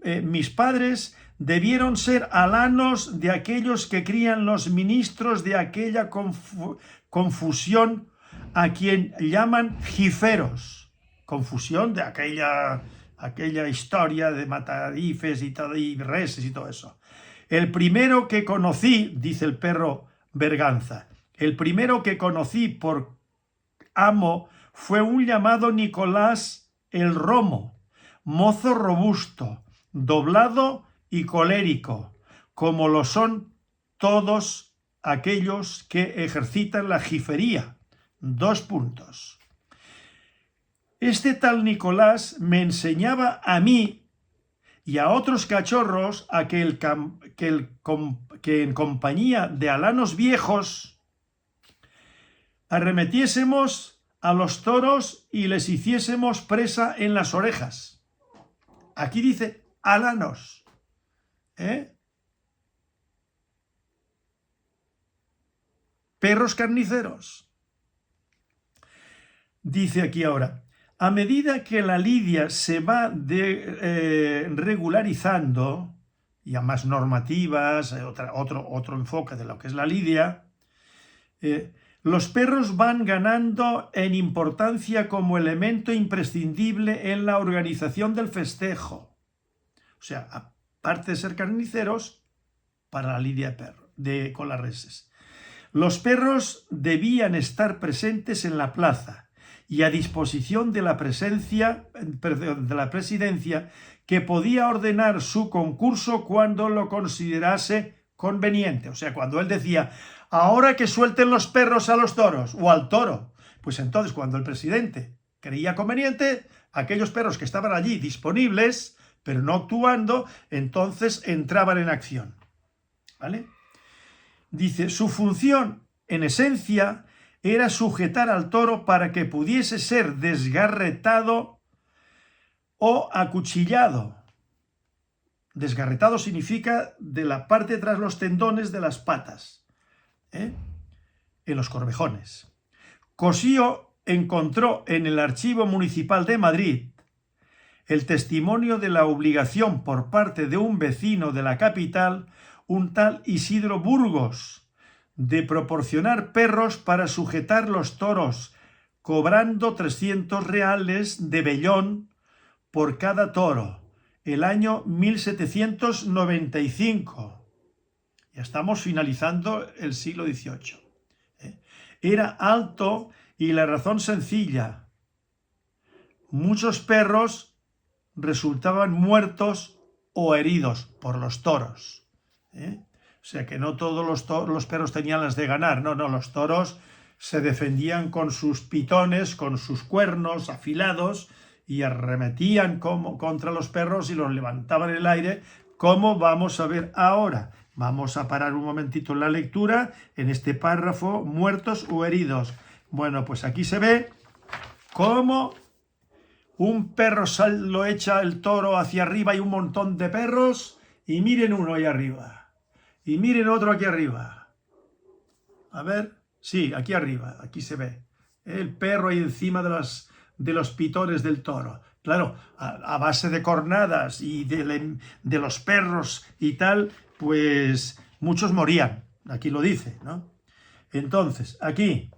mis padres debieron ser alanos de aquellos que crían los ministros de aquella confusión a quien llaman jiferos, confusión de aquella historia de matarifes y reses y todo eso. El primero que conocí, dice el perro Berganza, el primero que conocí por amo fue un llamado Nicolás el Romo, mozo robusto, doblado y colérico, como lo son todos aquellos que ejercitan la jifería. 2 puntos. Este tal Nicolás me enseñaba a mí y a otros cachorros a que en compañía de alanos viejos arremetiésemos a los toros y les hiciésemos presa en las orejas. Aquí dice alanos, perros carniceros. Dice aquí ahora, a medida que la lidia se va regularizando, y a más normativas, otro enfoque de lo que es la lidia, los perros van ganando en importancia como elemento imprescindible en la organización del festejo. O sea, aparte de ser carniceros, para la lidia con las reses. Los perros debían estar presentes en la plaza y a disposición de la presidencia, que podía ordenar su concurso cuando lo considerase conveniente. O sea, cuando él decía, ahora que suelten los perros a los toros o al toro, pues entonces cuando el presidente creía conveniente, aquellos perros que estaban allí disponibles, pero no actuando, entonces entraban en acción. ¿Vale? Dice, su función, en esencia, era sujetar al toro para que pudiese ser desgarretado o acuchillado. Desgarretado significa de la parte de atrás los tendones de las patas, en los corvejones. Cosío encontró en el Archivo Municipal de Madrid el testimonio de la obligación por parte de un vecino de la capital, un tal Isidro Burgos, de proporcionar perros para sujetar los toros, cobrando 300 reales de vellón por cada toro, el año 1795. Ya estamos finalizando el siglo XVIII. Era alto y la razón sencilla. Muchos perros resultaban muertos o heridos por los toros. O sea que no todos los perros tenían las de ganar, no, los toros se defendían con sus pitones, con sus cuernos afilados y arremetían contra los perros y los levantaban en el aire, como vamos a ver ahora. Vamos a parar un momentito en la lectura, en este párrafo, muertos o heridos. Bueno, pues aquí se ve cómo un perro lo echa el toro hacia arriba y un montón de perros, y miren uno ahí arriba. Y miren otro aquí arriba. A ver, sí, aquí arriba, aquí se ve. El perro ahí encima de los pitones del toro. Claro, a base de cornadas y de los perros y tal, pues muchos morían. Aquí lo dice, ¿no? Entonces, aquí,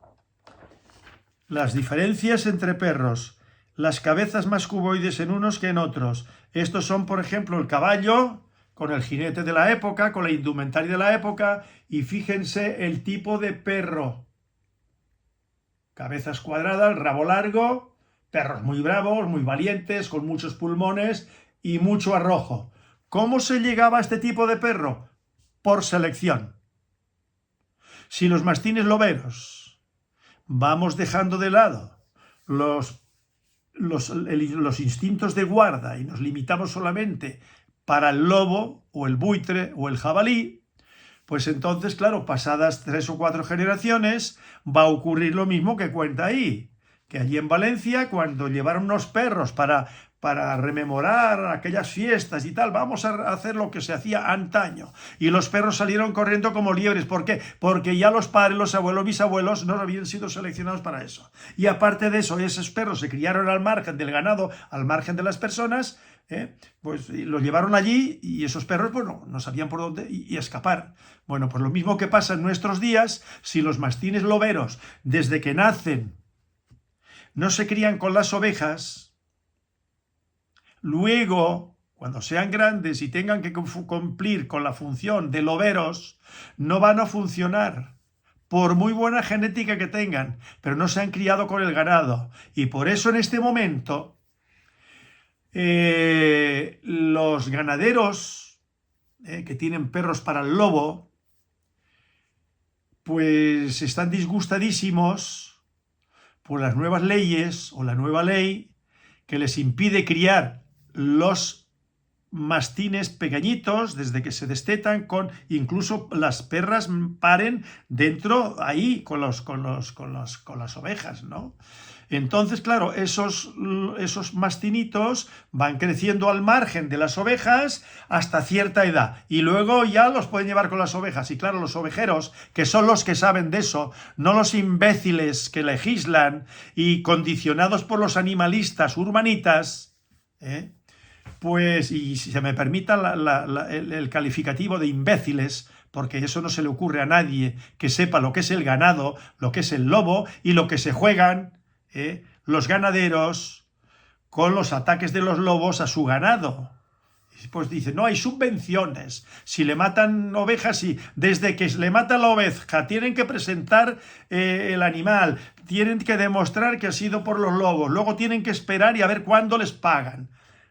las diferencias entre perros. Las cabezas más cuboides en unos que en otros. Estos son, por ejemplo, el caballo, con el jinete de la época, con la indumentaria de la época, y fíjense el tipo de perro. Cabezas cuadradas, rabo largo, perros muy bravos, muy valientes, con muchos pulmones y mucho arrojo. ¿Cómo se llegaba a este tipo de perro? Por selección. Si los mastines loberos vamos dejando de lado los instintos de guarda y nos limitamos solamente para el lobo o el buitre o el jabalí, pues entonces, claro, pasadas 3 o 4 generaciones va a ocurrir lo mismo que cuenta ahí, que allí en Valencia, cuando llevaron unos perros para rememorar aquellas fiestas y tal, vamos a hacer lo que se hacía antaño, y los perros salieron corriendo como liebres. ¿Por qué? Porque ya los padres, los abuelos, bisabuelos no habían sido seleccionados para eso, y aparte de eso, esos perros se criaron al margen del ganado, al margen de las personas, pues los llevaron allí y esos perros, bueno, no sabían por dónde y escapar. Bueno, pues lo mismo que pasa en nuestros días, si los mastines loberos, desde que nacen, no se crían con las ovejas, luego, cuando sean grandes y tengan que cumplir con la función de loberos, no van a funcionar, por muy buena genética que tengan, pero no se han criado con el ganado. Y por eso en este momento los ganaderos que tienen perros para el lobo, pues están disgustadísimos por las nuevas leyes o la nueva ley que les impide criar los mastines pequeñitos desde que se destetan, incluso las perras paren dentro ahí con las ovejas, ¿no? Entonces, claro, esos mastinitos van creciendo al margen de las ovejas hasta cierta edad y luego ya los pueden llevar con las ovejas. Y claro, los ovejeros, que son los que saben de eso, no los imbéciles que legislan y condicionados por los animalistas urbanitas, pues, y si se me permita el calificativo de imbéciles, porque eso no se le ocurre a nadie que sepa lo que es el ganado, lo que es el lobo y lo que se juegan los ganaderos con los ataques de los lobos a su ganado. Pues dice, no, hay subvenciones. Si le matan ovejas, sí. Desde que le mata la oveja, tienen que presentar el animal, tienen que demostrar que ha sido por los lobos, luego tienen que esperar y a ver cuándo les pagan.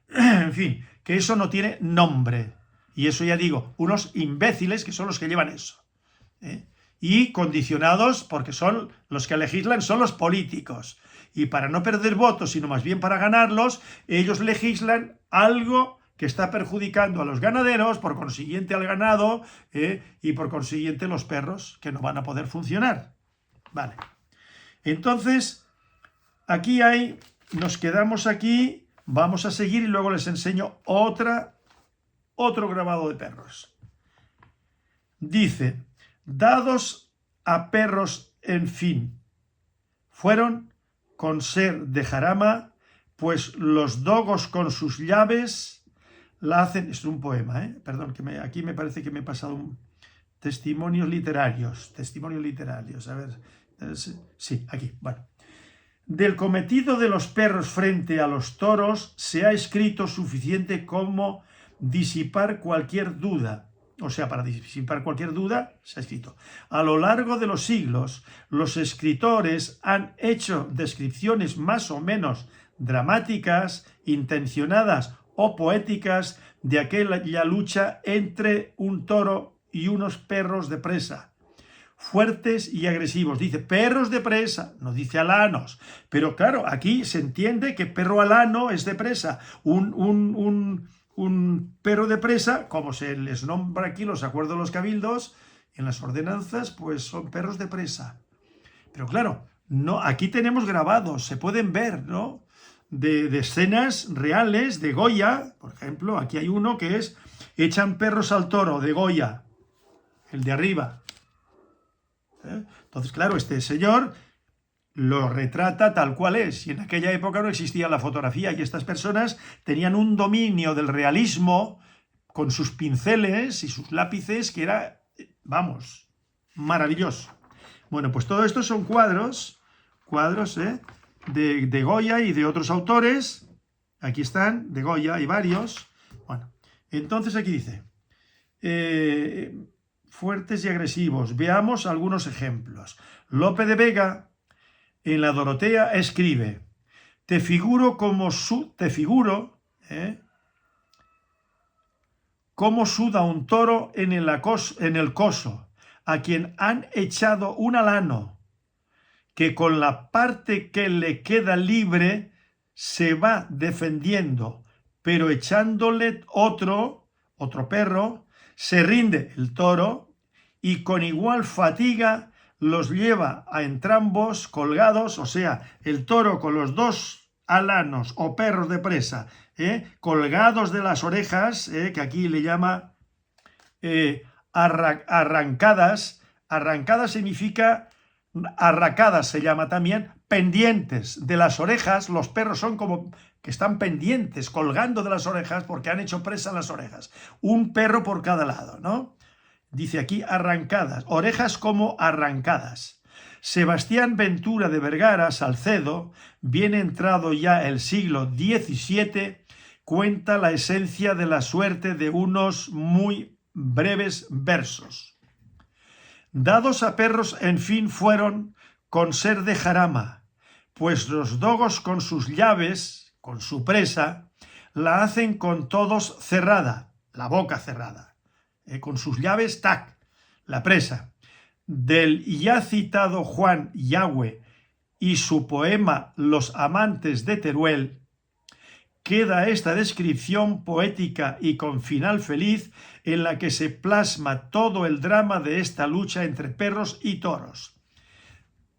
En fin, que eso no tiene nombre. Y eso ya digo, unos imbéciles que son los que llevan eso. Y condicionados, porque son los que legislan, son los políticos. Y para no perder votos, sino más bien para ganarlos, ellos legislan algo que está perjudicando a los ganaderos, por consiguiente al ganado, y por consiguiente los perros, que no van a poder funcionar. Vale. Entonces, nos quedamos aquí, vamos a seguir y luego les enseño otro grabado de perros. Dice, dados a perros, en fin, fueron con ser de jarama, pues los dogos con sus llaves la hacen. Es un poema, perdón, aquí me parece que me he pasado testimonios literarios, a ver, sí, aquí, bueno. Del cometido de los perros frente a los toros se ha escrito suficiente como disipar cualquier duda. O sea, para disipar cualquier duda, se ha escrito. A lo largo de los siglos, los escritores han hecho descripciones más o menos dramáticas, intencionadas o poéticas de aquella lucha entre un toro y unos perros de presa, fuertes y agresivos. Dice perros de presa, no dice alanos. Pero claro, aquí se entiende que perro alano es de presa. Un perro de presa, como se les nombra aquí los acuerdos de los cabildos, en las ordenanzas, pues son perros de presa. Pero claro, no, aquí tenemos grabados, se pueden ver, ¿no? De escenas reales de Goya, por ejemplo, aquí hay uno que es echan perros al toro, de Goya, el de arriba. Entonces, claro, este señor lo retrata tal cual es, y en aquella época no existía la fotografía y estas personas tenían un dominio del realismo con sus pinceles y sus lápices que era, vamos, maravilloso. Bueno, pues todo esto son cuadros de Goya y de otros autores. Aquí están, de Goya hay varios. Bueno, entonces aquí dice, fuertes y agresivos. Veamos algunos ejemplos. Lope de Vega, en la Dorotea, escribe, te figuro cómo suda un toro en el coso, a quien han echado un alano, que con la parte que le queda libre se va defendiendo, pero echándole otro perro, se rinde el toro y con igual fatiga los lleva a entrambos colgados, o sea, el toro con los dos alanos o perros de presa, colgados de las orejas, que aquí le llama arrancadas. Arrancadas significa, arracadas se llama también, pendientes de las orejas. Los perros son como que están pendientes, colgando de las orejas porque han hecho presa las orejas. Un perro por cada lado, ¿no? Dice aquí arrancadas, orejas como arrancadas. Sebastián Ventura de Vergara, Salcedo, bien entrado ya el siglo XVII, cuenta la esencia de la suerte de unos muy breves versos. Dados a perros, en fin, fueron con ser de jarama, pues los dogos con sus llaves, con su presa, la hacen con todos cerrada, la boca cerrada. Con sus llaves, tac, la presa. Del ya citado Juan Yagüe y su poema Los amantes de Teruel, queda esta descripción poética y con final feliz en la que se plasma todo el drama de esta lucha entre perros y toros.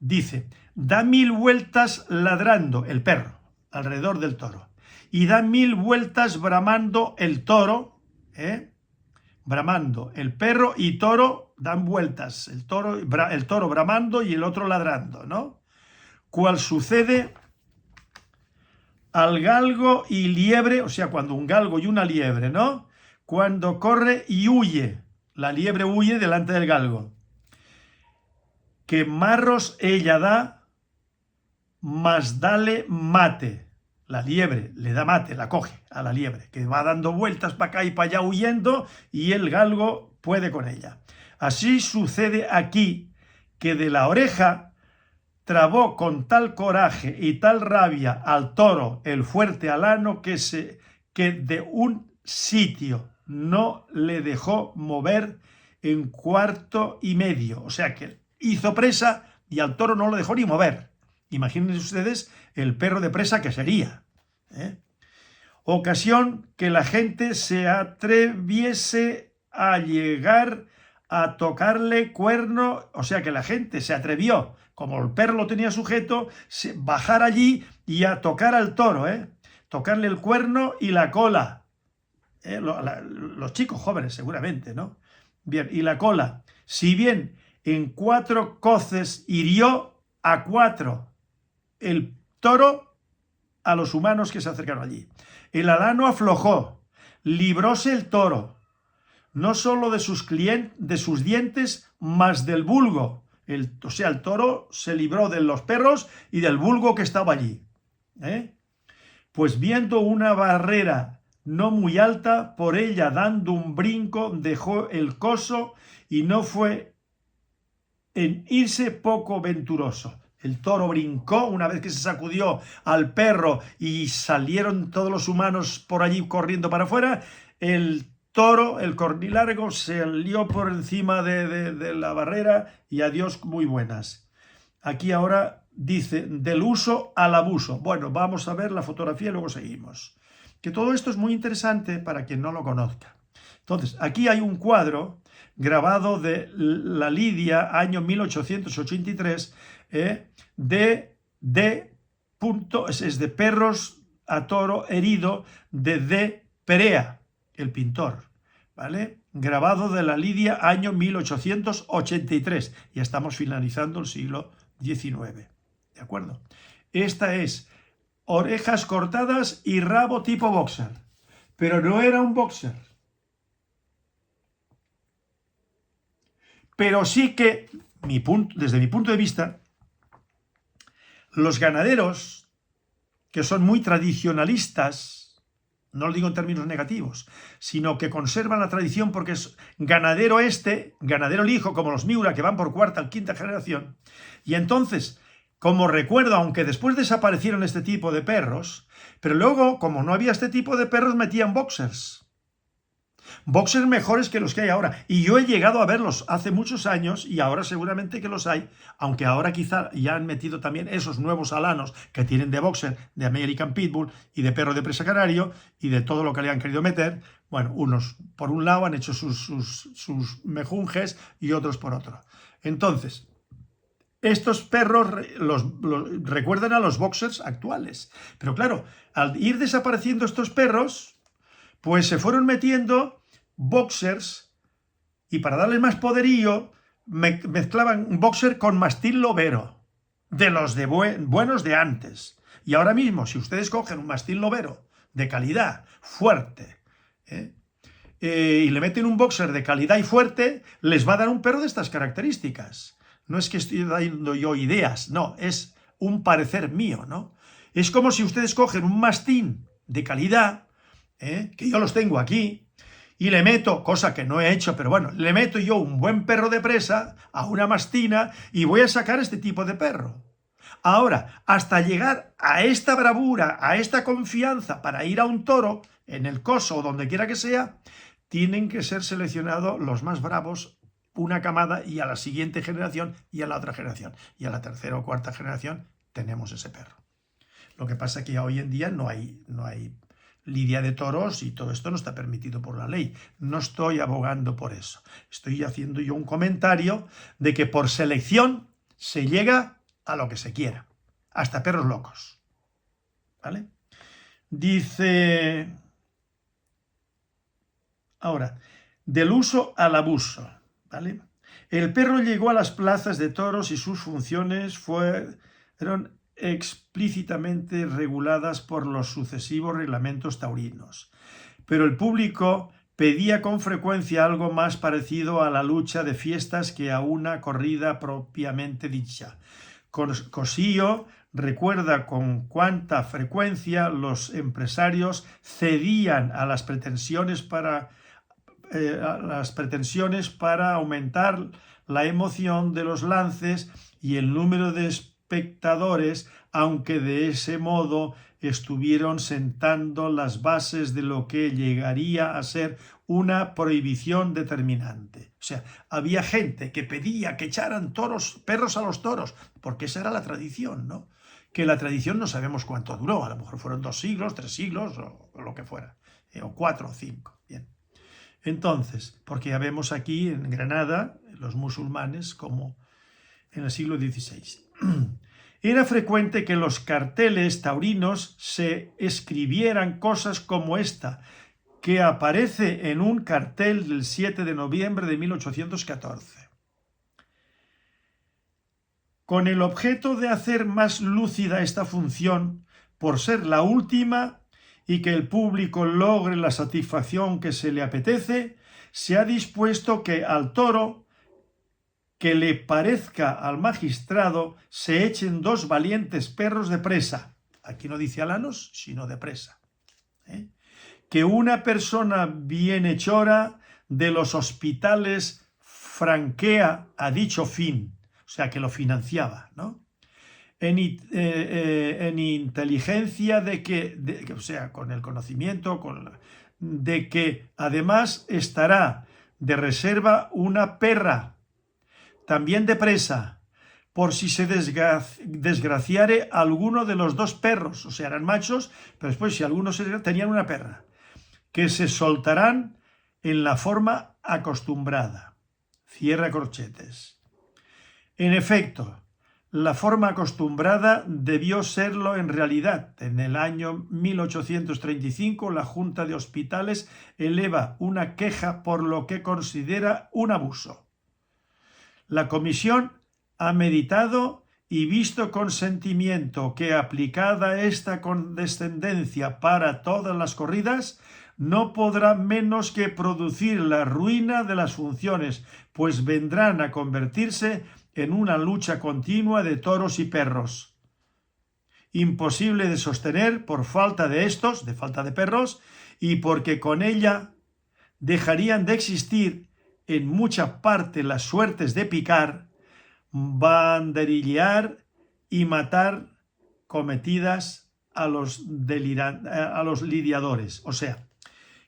Dice, da 1000 vueltas ladrando el perro alrededor del toro y da 1000 vueltas bramando el toro, bramando el perro y toro dan vueltas, el toro bramando y el otro ladrando, ¿no? Cual sucede al galgo y liebre, o sea, cuando un galgo y una liebre, ¿no? Cuando corre y huye, la liebre huye delante del galgo. Que marros ella da, mas dale mate. La liebre le da mate, la coge a la liebre, que va dando vueltas para acá y para allá huyendo, y el galgo puede con ella. Así sucede aquí, que de la oreja trabó con tal coraje y tal rabia al toro el fuerte alano que de un sitio no le dejó mover en 1/4 y medio. O sea que hizo presa y al toro no lo dejó ni mover. Imagínense ustedes el perro de presa que sería. Ocasión que la gente se atreviese a llegar a tocarle cuerno, o sea que la gente se atrevió, como el perro lo tenía sujeto, bajar allí y a tocar al toro, tocarle el cuerno y la cola. Los chicos jóvenes seguramente, ¿no? Bien, y la cola. Si bien en 4 coces hirió a 4 el toro a los humanos que se acercaron allí. El alano aflojó, libróse el toro, no solo de sus dientes, mas del vulgo. O sea, el toro se libró de los perros y del vulgo que estaba allí. Pues viendo una barrera no muy alta, por ella dando un brinco, dejó el coso y no fue en irse poco venturoso. El toro brincó una vez que se sacudió al perro y salieron todos los humanos por allí corriendo para afuera. El toro, el cornilargo, salió por encima de la barrera y adiós, muy buenas. Aquí ahora dice, del uso al abuso. Bueno, vamos a ver la fotografía y luego seguimos. Que todo esto es muy interesante para quien no lo conozca. Entonces, aquí hay un cuadro grabado de la Lidia, año 1883, es de perros a toro herido de D. Perea, el pintor, ¿vale? Grabado de la Lidia, año 1883. Ya estamos finalizando el siglo XIX, ¿de acuerdo? Esta es orejas cortadas y rabo tipo boxer, pero no era un boxer. Pero sí que, desde mi punto de vista, los ganaderos, que son muy tradicionalistas, no lo digo en términos negativos, sino que conservan la tradición porque es ganadero ganadero el hijo, como los Miura, que van por 4ª o 5ª generación. Y entonces, como recuerdo, aunque después desaparecieron este tipo de perros, pero luego, como no había este tipo de perros, metían boxers. Boxers mejores que los que hay ahora. Y yo he llegado a verlos hace muchos años y ahora seguramente que los hay, aunque ahora quizá ya han metido también esos nuevos alanos que tienen de boxer, de American Pitbull y de perro de presa canario y de todo lo que le han querido meter. Bueno, unos por un lado han hecho sus mejunjes y otros por otro. Entonces, estos perros los recuerdan a los boxers actuales. Pero claro, al ir desapareciendo estos perros, pues se fueron metiendo boxers y para darles más poderío mezclaban boxer con mastín lobero, de los de buenos de antes. Y ahora mismo, si ustedes cogen un mastín lobero de calidad, fuerte, y le meten un boxer de calidad y fuerte, les va a dar un perro de estas características. No es que estoy dando yo ideas, no, es un parecer mío, ¿no? Es como si ustedes cogen un mastín de calidad, que yo los tengo aquí, y le meto, cosa que no he hecho, pero bueno, le meto yo un buen perro de presa a una mastina y voy a sacar este tipo de perro. Ahora, hasta llegar a esta bravura, a esta confianza para ir a un toro, en el coso o donde quiera que sea, tienen que ser seleccionados los más bravos, una camada, y a la siguiente generación y a la otra generación. Y a la 3ª o 4ª generación tenemos ese perro. Lo que pasa es que hoy en día no hay lidia de toros y todo esto no está permitido por la ley. No estoy abogando por eso. Estoy haciendo yo un comentario de que por selección se llega a lo que se quiera, hasta perros locos. ¿Vale? Dice... Ahora, del uso al abuso, ¿vale? El perro llegó a las plazas de toros y sus funciones fueron explícitamente reguladas por los sucesivos reglamentos taurinos. Pero el público pedía con frecuencia algo más parecido a la lucha de fiestas que a una corrida propiamente dicha. Cossío recuerda con cuánta frecuencia los empresarios cedían a las pretensiones para aumentar la emoción de los lances y el número de espectadores, aunque de ese modo estuvieron sentando las bases de lo que llegaría a ser una prohibición determinante. O sea, había gente que pedía que echaran perros a los toros, porque esa era la tradición, ¿no? Que la tradición no sabemos cuánto duró, a lo mejor fueron 2 siglos, 3 siglos o lo que fuera, o 4 o 5. Bien. Entonces, porque ya vemos aquí en Granada, los musulmanes, como en el siglo XVI. Era frecuente que los carteles taurinos se escribieran cosas como esta, que aparece en un cartel del 7 de noviembre de 1814. Con el objeto de hacer más lúcida esta función, por ser la última y que el público logre la satisfacción que se le apetece, se ha dispuesto que al toro que le parezca al magistrado se echen 2 valientes perros de presa. Aquí no dice alanos, sino de presa. Que una persona bienhechora de los hospitales franquea a dicho fin, o sea, que lo financiaba, ¿no? En inteligencia o sea, con el conocimiento, de que además estará de reserva una perra, también de presa, por si se desgraciare alguno de los 2 perros, o sea, eran machos, pero después si algunos tenían una perra, que se soltarán en la forma acostumbrada. Cierra corchetes. En efecto, la forma acostumbrada debió serlo en realidad. En el año 1835, la Junta de Hospitales eleva una queja por lo que considera un abuso. La comisión ha meditado y visto con sentimiento que, aplicada esta condescendencia para todas las corridas, no podrá menos que producir la ruina de las funciones, pues vendrán a convertirse en una lucha continua de toros y perros. Imposible de sostener por falta de falta de perros, y porque con ella dejarían de existir en mucha parte las suertes de picar, banderillear y matar cometidas a los lidiadores. O sea,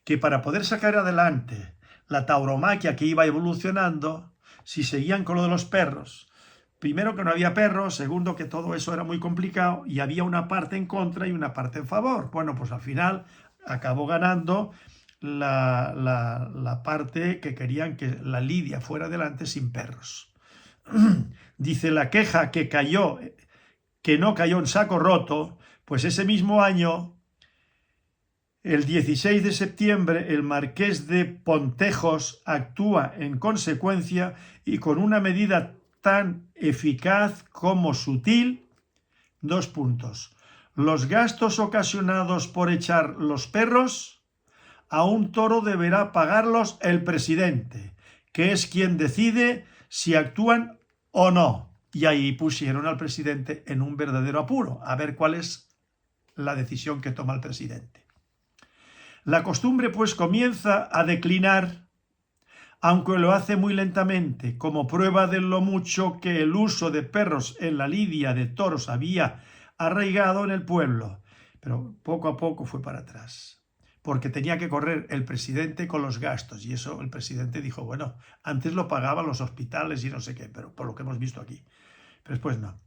que para poder sacar adelante la tauromaquia que iba evolucionando, si seguían con lo de los perros, primero que no había perros, segundo que todo eso era muy complicado y había una parte en contra y una parte en favor. Bueno, pues al final acabó ganando la parte que querían que la lidia fuera adelante sin perros. Dice la queja que no cayó en saco roto, pues ese mismo año, el 16 de septiembre, el marqués de Pontejos actúa en consecuencia y con una medida tan eficaz como sutil. 2 puntos. Los gastos ocasionados por echar los perros a un toro deberá pagarlos el presidente, que es quien decide si actúan o no. Y ahí pusieron al presidente en un verdadero apuro, a ver cuál es la decisión que toma el presidente. La costumbre pues comienza a declinar, aunque lo hace muy lentamente, como prueba de lo mucho que el uso de perros en la lidia de toros había arraigado en el pueblo, pero poco a poco fue para atrás, porque tenía que correr el presidente con los gastos, y eso el presidente dijo, bueno, antes lo pagaban los hospitales y no sé qué, pero por lo que hemos visto aquí, pero después no.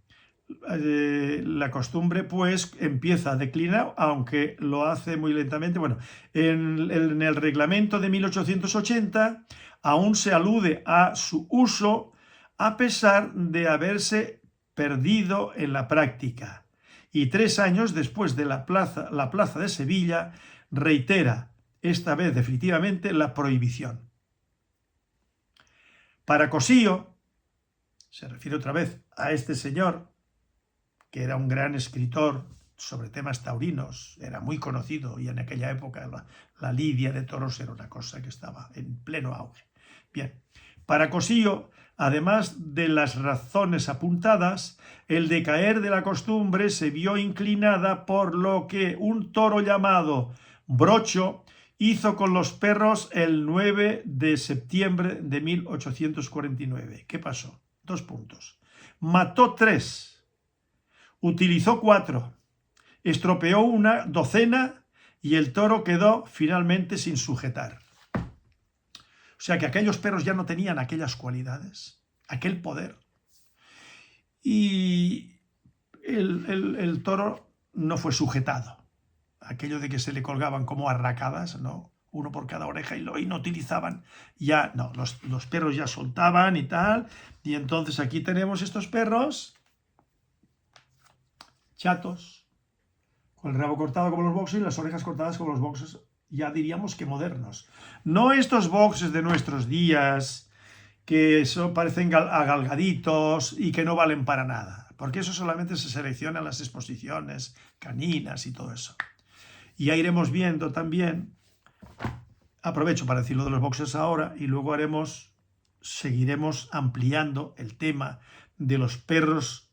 la costumbre pues empieza a declinar, aunque lo hace muy lentamente. Bueno, en el reglamento de 1880 aún se alude a su uso a pesar de haberse perdido en la práctica. Y 3 años después de la plaza de Sevilla reitera, esta vez definitivamente, la prohibición. Para Cossío, se refiere otra vez a este señor, que era un gran escritor sobre temas taurinos, era muy conocido, y en aquella época la lidia de toros era una cosa que estaba en pleno auge. Bien, para Cossío, además de las razones apuntadas, el decaer de la costumbre se vio inclinada por lo que un toro llamado Brocho hizo con los perros el 9 de septiembre de 1849. ¿Qué pasó? 2 puntos. Mató 3, utilizó 4, estropeó una docena y el toro quedó finalmente sin sujetar. O sea que aquellos perros ya no tenían aquellas cualidades, aquel poder. Y el toro no fue sujetado. Aquello de que se le colgaban como arracadas, ¿no? Uno por cada oreja y no utilizaban, ya no, los perros ya soltaban y tal. Y entonces aquí tenemos estos perros chatos, con el rabo cortado como los boxes y las orejas cortadas como los boxes, ya diríamos que modernos. No estos boxes de nuestros días que parecen agalgaditos y que no valen para nada, porque eso solamente se selecciona en las exposiciones caninas y todo eso. Y ya iremos viendo también, aprovecho para decir lo de los boxes ahora, y luego seguiremos ampliando el tema de los perros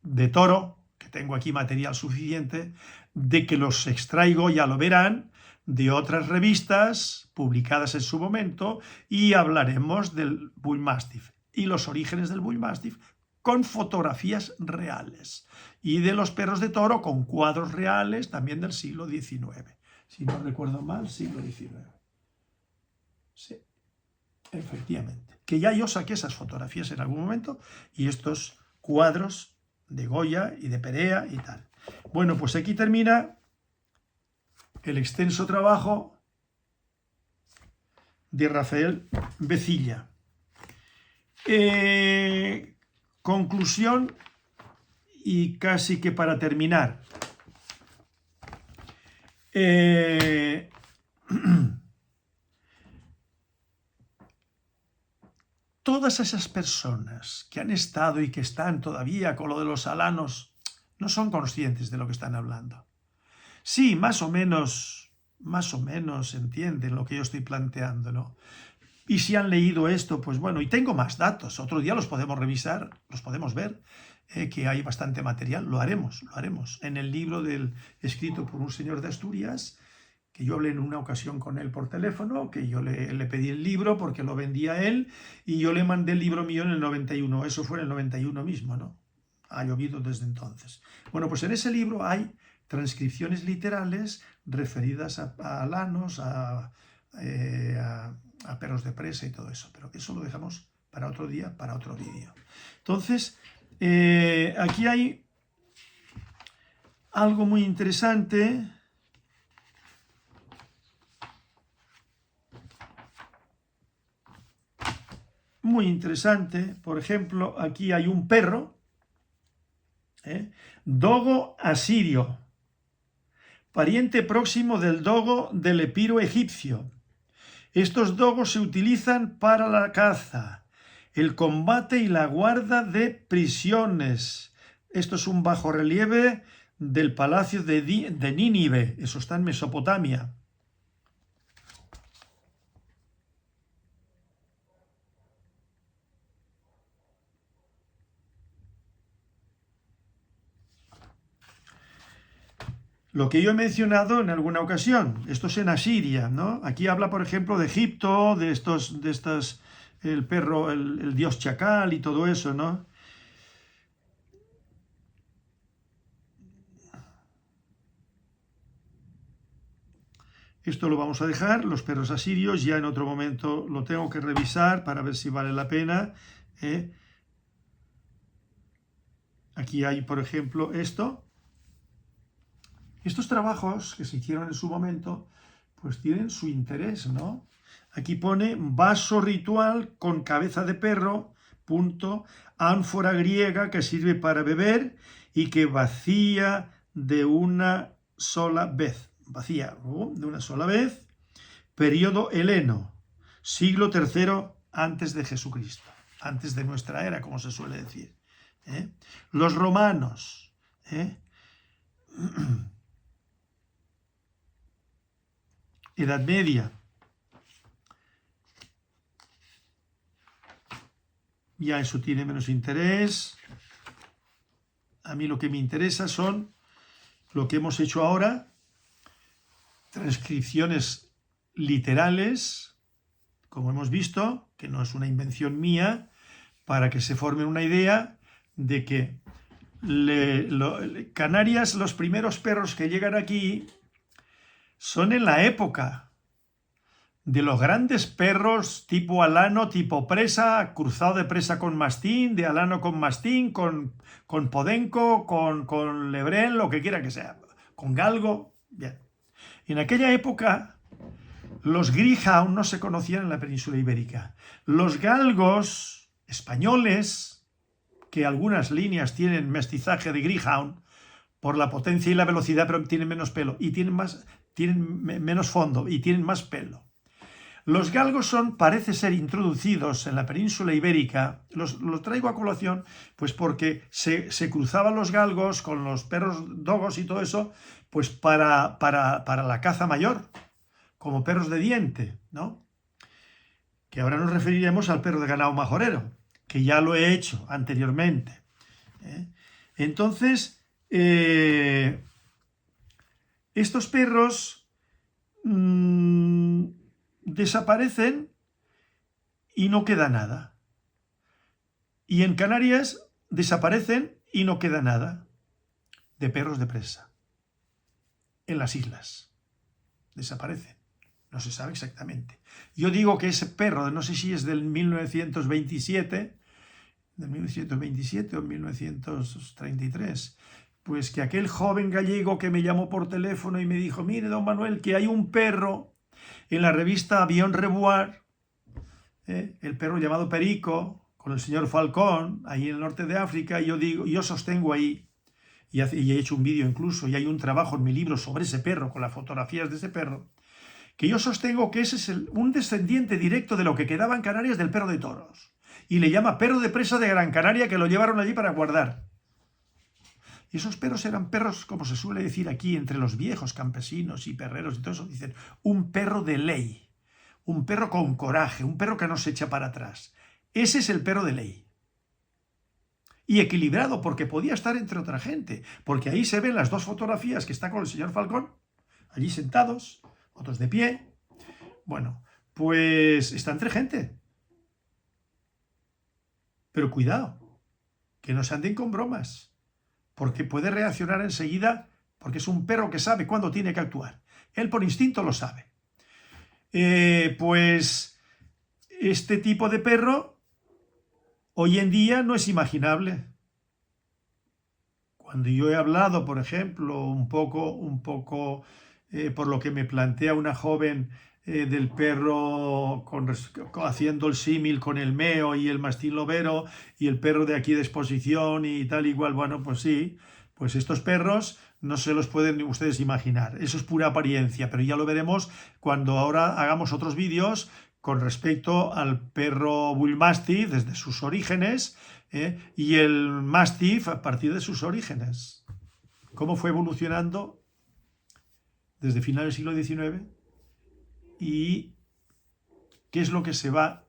de toro, que tengo aquí material suficiente, de que los extraigo, ya lo verán, de otras revistas publicadas en su momento, y hablaremos del Bull Mastiff y los orígenes del Bull Mastiff con fotografías reales, y de los perros de toro con cuadros reales también del siglo XIX. Si no recuerdo mal, siglo XIX. Sí, efectivamente. Que ya yo saqué esas fotografías en algún momento y estos cuadros de Goya y de Perea y tal. Bueno, pues aquí termina el extenso trabajo de Rafael Vecilla. Conclusión y casi que para terminar. Todas esas personas que han estado y que están todavía con lo de los alanos no son conscientes de lo que están hablando. Sí, más o menos entienden lo que yo estoy planteando, ¿no? Y si han leído esto, pues bueno, y tengo más datos, otro día los podemos revisar, los podemos ver, que hay bastante material, lo haremos. En el libro escrito por un señor de Asturias, que yo hablé en una ocasión con él por teléfono, que yo le pedí el libro porque lo vendía él, y yo le mandé el libro mío en el 91, eso fue en el 91 mismo, ¿no? Ha llovido desde entonces. Bueno, pues en ese libro hay transcripciones literales referidas a alanos, a perros de presa y todo eso, pero eso lo dejamos para otro día, para otro vídeo. Entonces, aquí hay algo muy interesante. Muy interesante, por ejemplo, aquí hay un perro, dogo asirio, pariente próximo del dogo del epiro egipcio. Estos dogos se utilizan para la caza, el combate y la guarda de prisiones. Esto es un bajorrelieve del palacio de Nínive, eso está en Mesopotamia. Lo que yo he mencionado en alguna ocasión, esto es en Asiria, ¿no? Aquí habla, por ejemplo, de Egipto, el perro, el dios chacal y todo eso, ¿no? Esto lo vamos a dejar, los perros asirios, ya en otro momento lo tengo que revisar para ver si vale la pena. Aquí hay, por ejemplo, esto. Estos trabajos que se hicieron en su momento, pues tienen su interés, ¿no? Aquí pone vaso ritual con cabeza de perro, punto, ánfora griega que sirve para beber y que vacía de una sola vez. Vacía de una sola vez. Periodo heleno, siglo III antes de Jesucristo, antes de nuestra era, como se suele decir. Los romanos, Edad Media, ya eso tiene menos interés. A mí lo que me interesa son lo que hemos hecho ahora, transcripciones literales, como hemos visto, que no es una invención mía, para que se forme una idea de que Canarias, los primeros perros que llegan aquí son en la época de los grandes perros tipo alano, tipo presa, cruzado de presa con mastín, de alano con mastín, con podenco, con lebrel, lo que quiera que sea, con galgo. Bien. En aquella época los greyhound no se conocían en la península ibérica. Los galgos españoles, que algunas líneas tienen mestizaje de greyhound por la potencia y la velocidad, pero tienen menos pelo y tienen menos fondo y tienen más pelo. Los galgos parece ser, introducidos en la península ibérica. Los traigo a colación, pues porque se cruzaban los galgos con los perros dogos y todo eso, pues para la caza mayor, como perros de diente, ¿no? Que ahora nos referiremos al perro de ganado majorero, que ya lo he hecho anteriormente. Entonces, estos perros desaparecen y no queda nada. Y en Canarias desaparecen y no queda nada de perros de presa. En las islas desaparecen. No se sabe exactamente. Yo digo que ese perro, no sé si es del 1927 o 1933, pues que aquel joven gallego que me llamó por teléfono y me dijo: mire, don Manuel, que hay un perro en la revista Avión Revoir, el perro llamado Perico, con el señor Falcón, ahí en el norte de África, y yo sostengo ahí, y he hecho un vídeo incluso, y hay un trabajo en mi libro sobre ese perro, con las fotografías de ese perro, que yo sostengo que ese es un descendiente directo de lo que quedaba en Canarias del perro de toros. Y le llama perro de presa de Gran Canaria, que lo llevaron allí para guardar. Y esos perros eran perros, como se suele decir aquí, entre los viejos campesinos y perreros y todo eso, dicen, un perro de ley, un perro con coraje, un perro que no se echa para atrás. Ese es el perro de ley. Y equilibrado, porque podía estar entre otra gente, porque ahí se ven las dos fotografías que está con el señor Falcón, allí sentados, otros de pie. Bueno, pues está entre gente. Pero cuidado, que no se anden con bromas, porque puede reaccionar enseguida, porque es un perro que sabe cuándo tiene que actuar. Él por instinto lo sabe. Pues este tipo de perro hoy en día no es imaginable. Cuando yo he hablado, por ejemplo, un poco por lo que me plantea una joven del perro haciendo el símil con el meo y el mastín lobero y el perro de aquí de exposición y tal igual, bueno, pues sí, pues estos perros no se los pueden ustedes imaginar, eso es pura apariencia, pero ya lo veremos cuando ahora hagamos otros vídeos con respecto al perro Bull Mastiff desde sus orígenes, y el Mastiff a partir de sus orígenes, cómo fue evolucionando desde finales del siglo XIX y qué es lo que se va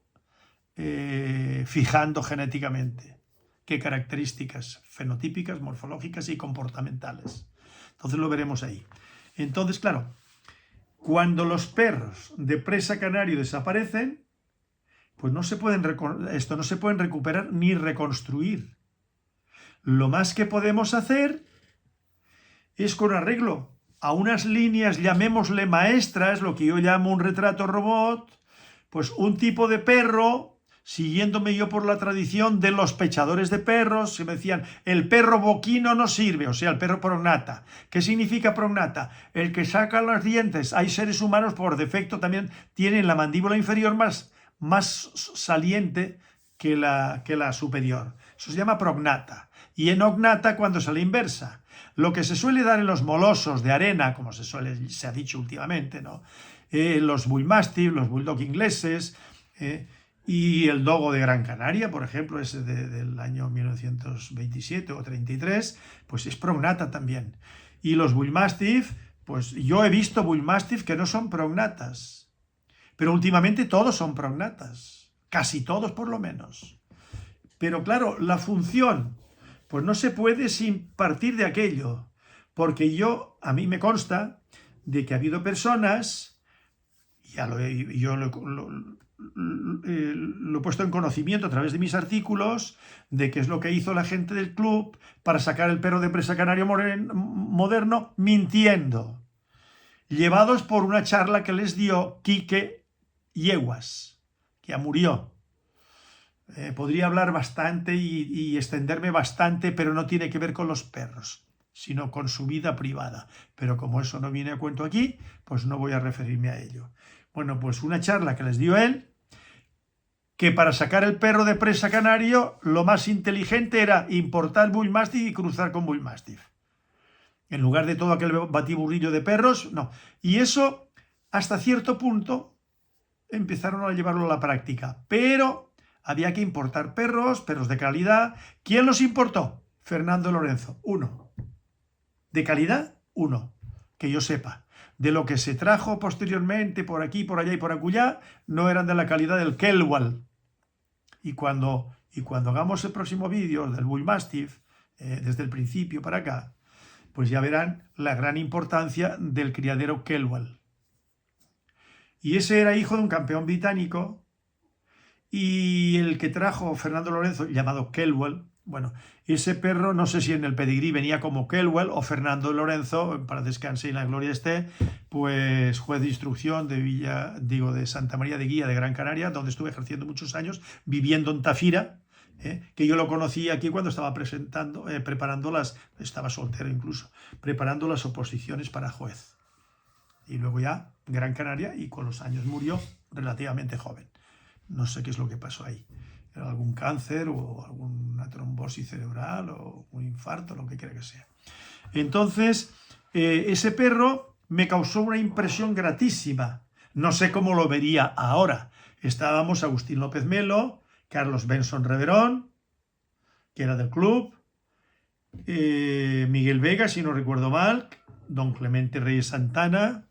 fijando genéticamente, qué características fenotípicas, morfológicas y comportamentales. Entonces lo veremos ahí. Entonces, claro, cuando los perros de presa canario desaparecen, pues no se pueden recuperar ni reconstruir. Lo más que podemos hacer es, con arreglo a unas líneas, llamémosle maestras, lo que yo llamo un retrato robot, pues un tipo de perro siguiéndome yo por la tradición de los pechadores de perros, que me decían, el perro boquino no sirve, o sea, el perro prognata. ¿Qué significa prognata? El que saca los dientes. Hay seres humanos por defecto también tienen la mandíbula inferior más saliente que la superior. Eso se llama prognata. Y enognata cuando es a la inversa. Lo que se suele dar en los molosos de arena, como se ha dicho últimamente, ¿no? Los Bull Mastiff, los Bulldog ingleses, y el Dogo de Gran Canaria, por ejemplo, ese del año 1927 o 33, pues es prognata también. Y los Bull Mastiff, pues yo he visto Bull Mastiff que no son prognatas, pero últimamente todos son prognatas, casi todos por lo menos. Pero claro, la función, pues no se puede sin partir de aquello, porque a mí me consta de que ha habido personas, yo lo he puesto en conocimiento a través de mis artículos, de qué es lo que hizo la gente del club para sacar el perro de presa canario moderno mintiendo, llevados por una charla que les dio Quique Yeguas, que ya murió. Podría hablar bastante y extenderme bastante, pero no tiene que ver con los perros, sino con su vida privada. Pero como eso no viene a cuento aquí, pues no voy a referirme a ello. Bueno, pues una charla que les dio él, que para sacar el perro de presa canario, lo más inteligente era importar Bull Mastiff y cruzar con Bull Mastiff. En lugar de todo aquel batiburrillo de perros, no. Y eso, hasta cierto punto, empezaron a llevarlo a la práctica. Pero había que importar perros de calidad. ¿Quién los importó? Fernando Lorenzo, uno. ¿De calidad? Uno. Que yo sepa. De lo que se trajo posteriormente por aquí, por allá y por acullá, no eran de la calidad del Kelwall. Y cuando hagamos el próximo vídeo del Bull Mastiff, desde el principio para acá, pues ya verán la gran importancia del criadero Kelwall. Y ese era hijo de un campeón británico, y el que trajo Fernando Lorenzo, llamado Kelwall, bueno, ese perro, no sé si en el pedigrí venía como Kelwall o Fernando Lorenzo, para descanse y en la gloria esté, pues juez de instrucción de Santa María de Guía de Gran Canaria, donde estuve ejerciendo muchos años, viviendo en Tafira, que yo lo conocí aquí cuando estaba preparando estaba soltero incluso, preparando las oposiciones para juez. Y luego ya Gran Canaria, y con los años murió relativamente joven. No sé qué es lo que pasó ahí. Era algún cáncer o alguna trombosis cerebral o un infarto, lo que quiera que sea. Entonces, ese perro me causó una impresión gratísima. No sé cómo lo vería ahora. Estábamos Agustín López Melo, Carlos Benson Reverón, que era del club, Miguel Vega, si no recuerdo mal, don Clemente Reyes Santana.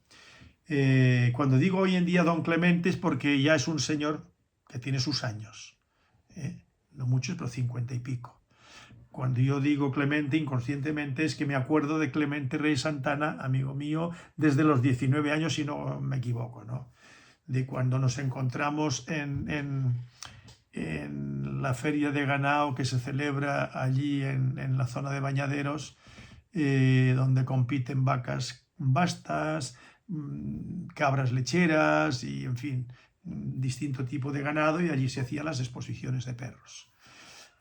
Cuando digo hoy en día don Clemente es porque ya es un señor que tiene sus años, no muchos, pero 50 y pico. Cuando yo digo Clemente, inconscientemente es que me acuerdo de Clemente Reyes Santana, amigo mío, desde los 19 años, si no me equivoco, ¿no? De cuando nos encontramos en la feria de ganado que se celebra allí en la zona de Bañaderos, donde compiten vacas bastas, cabras lecheras y, en fin, distinto tipo de ganado, y allí se hacían las exposiciones de perros,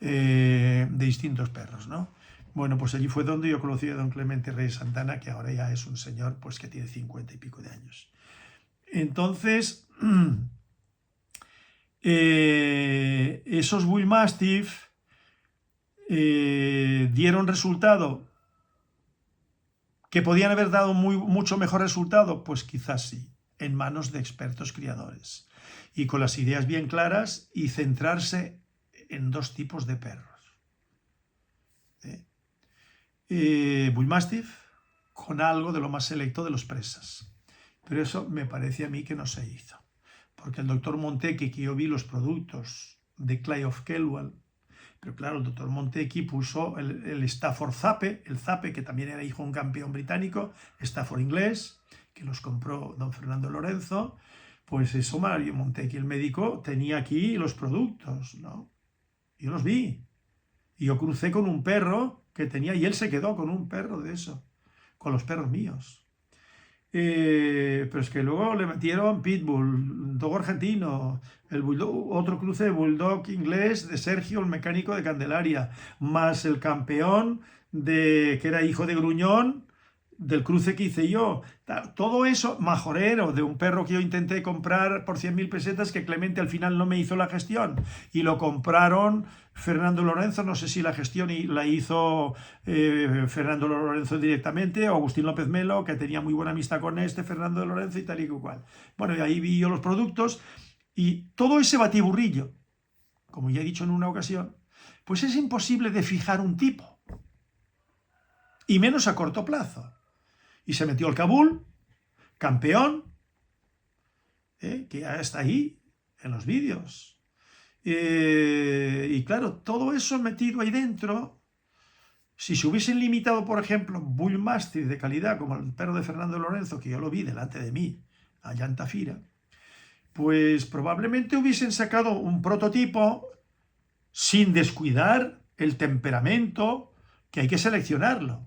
de distintos perros, ¿no? Bueno, pues allí fue donde yo conocí a don Clemente Reyes Santana, que ahora ya es un señor pues que tiene 50 y pico de años. Entonces, esos Bull Mastiff dieron resultado. ¿Que podían haber dado mucho mejor resultado? Pues quizás sí, en manos de expertos criadores y con las ideas bien claras, y centrarse en dos tipos de perros. Bull Mastiff con algo de lo más selecto de los presas. Pero eso me parece a mí que no se hizo. Porque el doctor Montequi, que yo vi los productos de Clay of Kelwall, pero claro, el doctor Montequi puso el Stafford Zappe, el Zappe, que también era hijo de un campeón británico, Stafford inglés, que los compró don Fernando Lorenzo. Pues eso, Mario Montequi, el médico, tenía aquí los productos, ¿no? Yo los vi. Y yo crucé con un perro que tenía, y él se quedó con un perro de eso, con los perros míos. Pero es que luego le metieron Pitbull, Dogo argentino, el bulldog, otro cruce de Bulldog inglés de Sergio, el mecánico de Candelaria, más el campeón que era hijo de Gruñón, del cruce que hice yo. Todo eso, majorero, de un perro que yo intenté comprar por 100.000 pesetas, que Clemente al final no me hizo la gestión, y lo compraron Fernando Lorenzo, no sé si la gestión la hizo Fernando Lorenzo directamente, o Agustín López Melo, que tenía muy buena amistad con Fernando Lorenzo y tal y cual. Bueno, y ahí vi yo los productos, y todo ese batiburrillo, como ya he dicho en una ocasión, pues es imposible de fijar un tipo, y menos a corto plazo. Y se metió el Kabul, campeón, que ya está ahí en los vídeos. Y claro, todo eso metido ahí dentro, si se hubiesen limitado, por ejemplo, Bull Mastiff de calidad, como el perro de Fernando Lorenzo, que yo lo vi delante de mí, allá en Tafira, pues probablemente hubiesen sacado un prototipo sin descuidar el temperamento, que hay que seleccionarlo.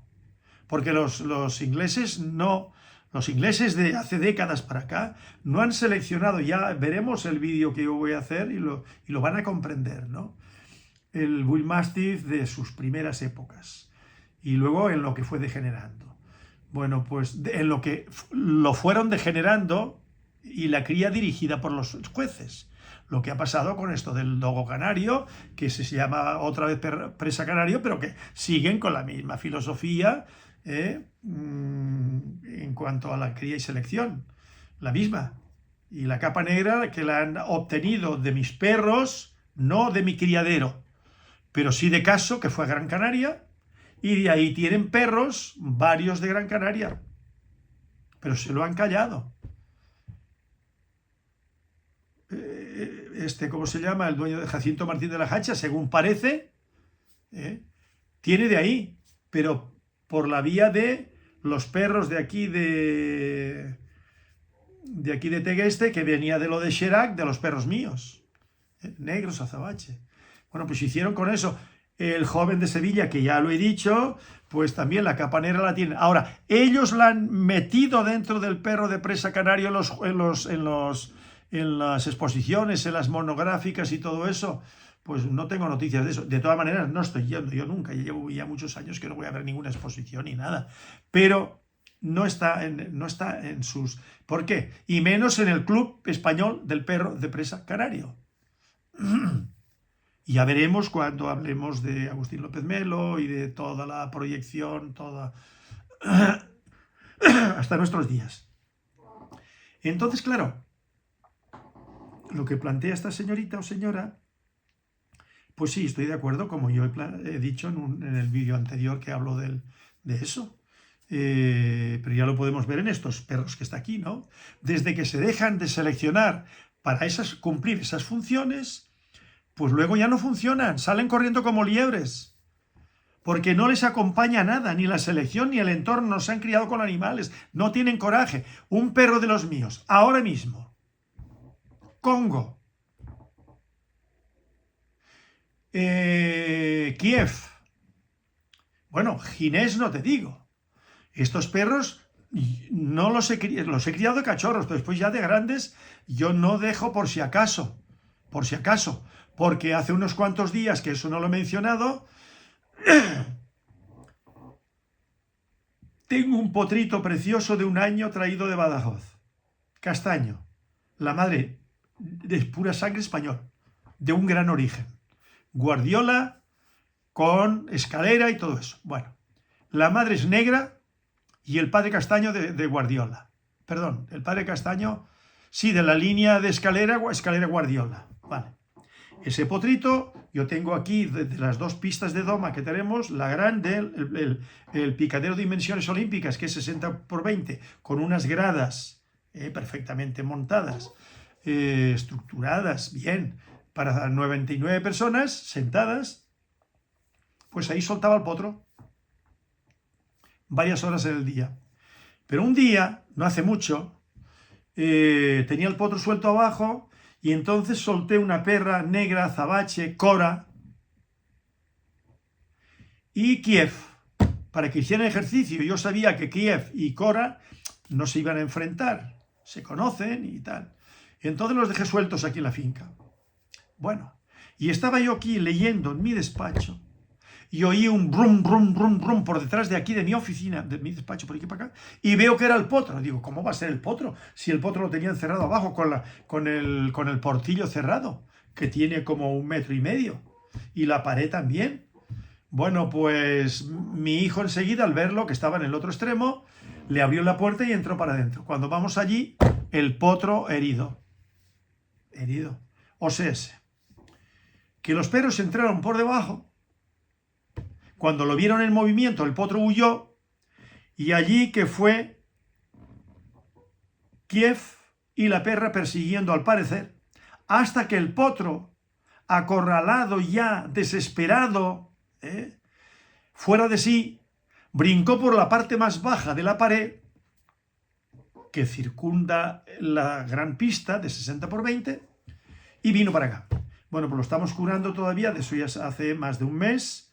Porque los ingleses no, los ingleses de hace décadas para acá no han seleccionado, ya veremos el vídeo que yo voy a hacer y lo van a comprender, ¿no? El Bull Mastiff de sus primeras épocas y luego en lo que fue degenerando. Bueno, pues en lo que lo fueron degenerando y la cría dirigida por los jueces. Lo que ha pasado con esto del dogo canario, que se llama otra vez presa canario, pero que siguen con la misma filosofía en cuanto a la cría y selección, la misma. Y la capa negra que la han obtenido de mis perros, no de mi criadero, pero sí de Caso, que fue a Gran Canaria, y de ahí tienen perros, varios de Gran Canaria, pero se lo han callado. ¿Cómo se llama? El dueño de Jacinto Martín de la Hacha, según parece, tiene de ahí, pero por la vía de los perros de aquí de Tegueste, que venía de lo de Cherac, de los perros míos, negros azabache. Bueno, pues hicieron con eso. El joven de Sevilla, que ya lo he dicho, pues también la capa negra la tienen. Ahora, ellos la han metido dentro del perro de presa canario en las exposiciones, en las monográficas y todo eso. Pues no tengo noticias de eso. De todas maneras, no estoy yendo yo nunca. Llevo ya muchos años que no voy a ver ninguna exposición ni nada. Pero no está en sus... ¿Por qué? Y menos en el Club Español del Perro de Presa Canario. Y ya veremos cuando hablemos de Agustín López Melo y de toda la proyección, toda... hasta nuestros días. Entonces, claro, lo que plantea esta señorita o señora, pues sí, estoy de acuerdo, como yo he dicho en el vídeo anterior que hablo de eso. Pero ya lo podemos ver en estos perros que está aquí, ¿no? Desde que se dejan de seleccionar para cumplir esas funciones, pues luego ya no funcionan, salen corriendo como liebres, porque no les acompaña nada, ni la selección ni el entorno, no se han criado con animales, no tienen coraje. Un perro de los míos, ahora mismo, Congo, Kiev, bueno, Ginés no te digo. Estos perros no los he criado de cachorros, pero después ya de grandes yo no dejo por si acaso, porque hace unos cuantos días, que eso no lo he mencionado, tengo un potrito precioso de 1 año traído de Badajoz, castaño, la madre de pura sangre español, de un gran origen, Guardiola con escalera y todo eso. Bueno, la madre es negra y el padre castaño de Guardiola. Perdón, el padre castaño, sí, de la línea de escalera Guardiola. Vale. Ese potrito, yo tengo aquí de las 2 pistas de doma que tenemos, la grande, el picadero de dimensiones olímpicas, que es 60×20, con unas gradas perfectamente montadas, estructuradas, bien, para 99 personas sentadas, pues ahí soltaba el potro varias horas en el día. Pero un día, no hace mucho, tenía el potro suelto abajo y entonces solté una perra negra, azabache, Cora y Kiev, para que hicieran ejercicio. Yo sabía que Kiev y Cora no se iban a enfrentar, se conocen y tal. Y entonces los dejé sueltos aquí en la finca. Bueno, y estaba yo aquí leyendo en mi despacho y oí un brum, brum, brum, brum por detrás de aquí de mi oficina, de mi despacho, por aquí para acá, y veo que era el potro. Digo, ¿cómo va a ser el potro? Si el potro lo tenían cerrado abajo con el portillo cerrado, que tiene como 1,5 metros, y la pared también. Bueno, pues mi hijo enseguida, al verlo, que estaba en el otro extremo, le abrió la puerta y entró para adentro. Cuando vamos allí, el potro herido. Herido. O sea, que los perros entraron por debajo. Cuando lo vieron en movimiento, el potro huyó, y allí que fue Kiev y la perra persiguiendo al parecer, hasta que el potro, acorralado ya, desesperado, fuera de sí, brincó por la parte más baja de la pared que circunda la gran pista de 60 por 20 y vino para acá. Bueno, pues lo estamos curando todavía, de eso ya hace más de un mes.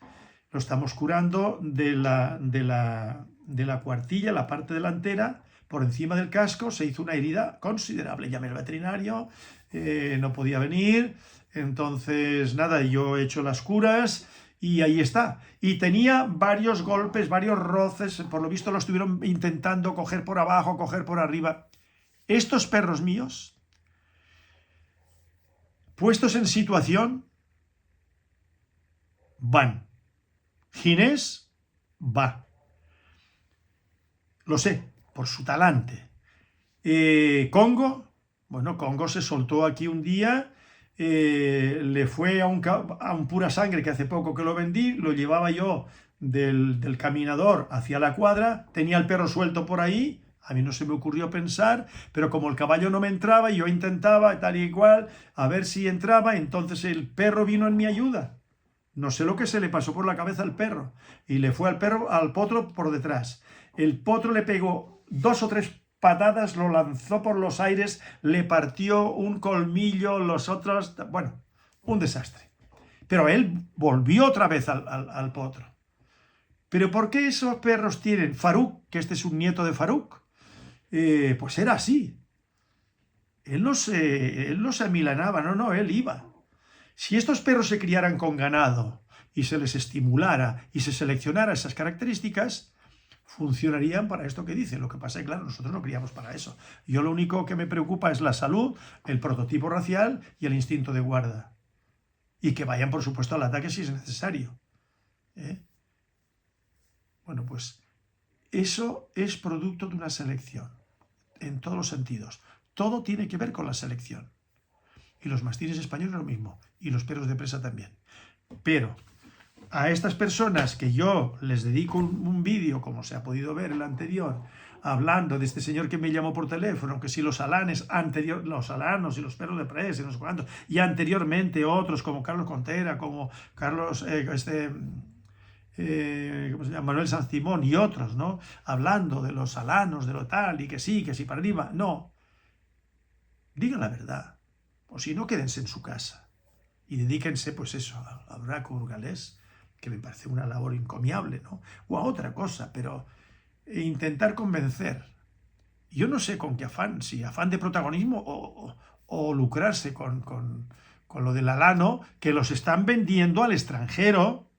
Lo estamos curando de la cuartilla, la parte delantera, por encima del casco, se hizo una herida considerable. Llamé al veterinario, no podía venir, entonces nada, yo he hecho las curas y ahí está. Y tenía varios golpes, varios roces, por lo visto lo estuvieron intentando coger por abajo, coger por arriba. Estos perros míos, puestos en situación, van. Ginés va. Lo sé, por su talante. Congo, bueno, Congo se soltó aquí un día, le fue a un pura sangre que hace poco que lo vendí, lo llevaba yo del caminador hacia la cuadra, tenía el perro suelto por ahí, a mí no se me ocurrió pensar, pero como el caballo no me entraba, yo intentaba tal y cual, a ver si entraba, entonces el perro vino en mi ayuda. No sé lo que se le pasó por la cabeza al perro. Y le fue al potro por detrás. El potro le pegó 2 o 3 patadas, lo lanzó por los aires, le partió un colmillo, los otros... Bueno, un desastre. Pero él volvió otra vez al potro. ¿Pero por qué esos perros tienen? Faruk, que este es un nieto de Faruk, pues era así. Él no se amilanaba, no, él iba. Si estos perros se criaran con ganado y se les estimulara y se seleccionara esas características, funcionarían para esto que dice. Lo que pasa es que, claro, nosotros no criamos para eso. Yo lo único que me preocupa es la salud, el prototipo racial y el instinto de guarda. Y que vayan, por supuesto, al ataque si es necesario. Bueno, pues eso es producto de una selección, en todos los sentidos. Todo tiene que ver con la selección. Y los mastines españoles lo mismo, y los perros de presa también. Pero a estas personas que yo les dedico un vídeo, como se ha podido ver en el anterior, hablando de este señor que me llamó por teléfono, que si los alanos y los perros de presa, y no sé cuántos, y anteriormente otros como Carlos Contera, como Carlos, ¿cómo se llama? Manuel San Simón y otros, ¿no? Hablando de los alanos, de lo tal, y que sí para arriba. No. Digan la verdad. O si no, quédense en su casa y dedíquense, pues eso, al braco burgalés, que me parece una labor encomiable, ¿no? O a otra cosa, pero intentar convencer. Yo no sé con qué afán, si afán de protagonismo o lucrarse con lo del alano, que los están vendiendo al extranjero,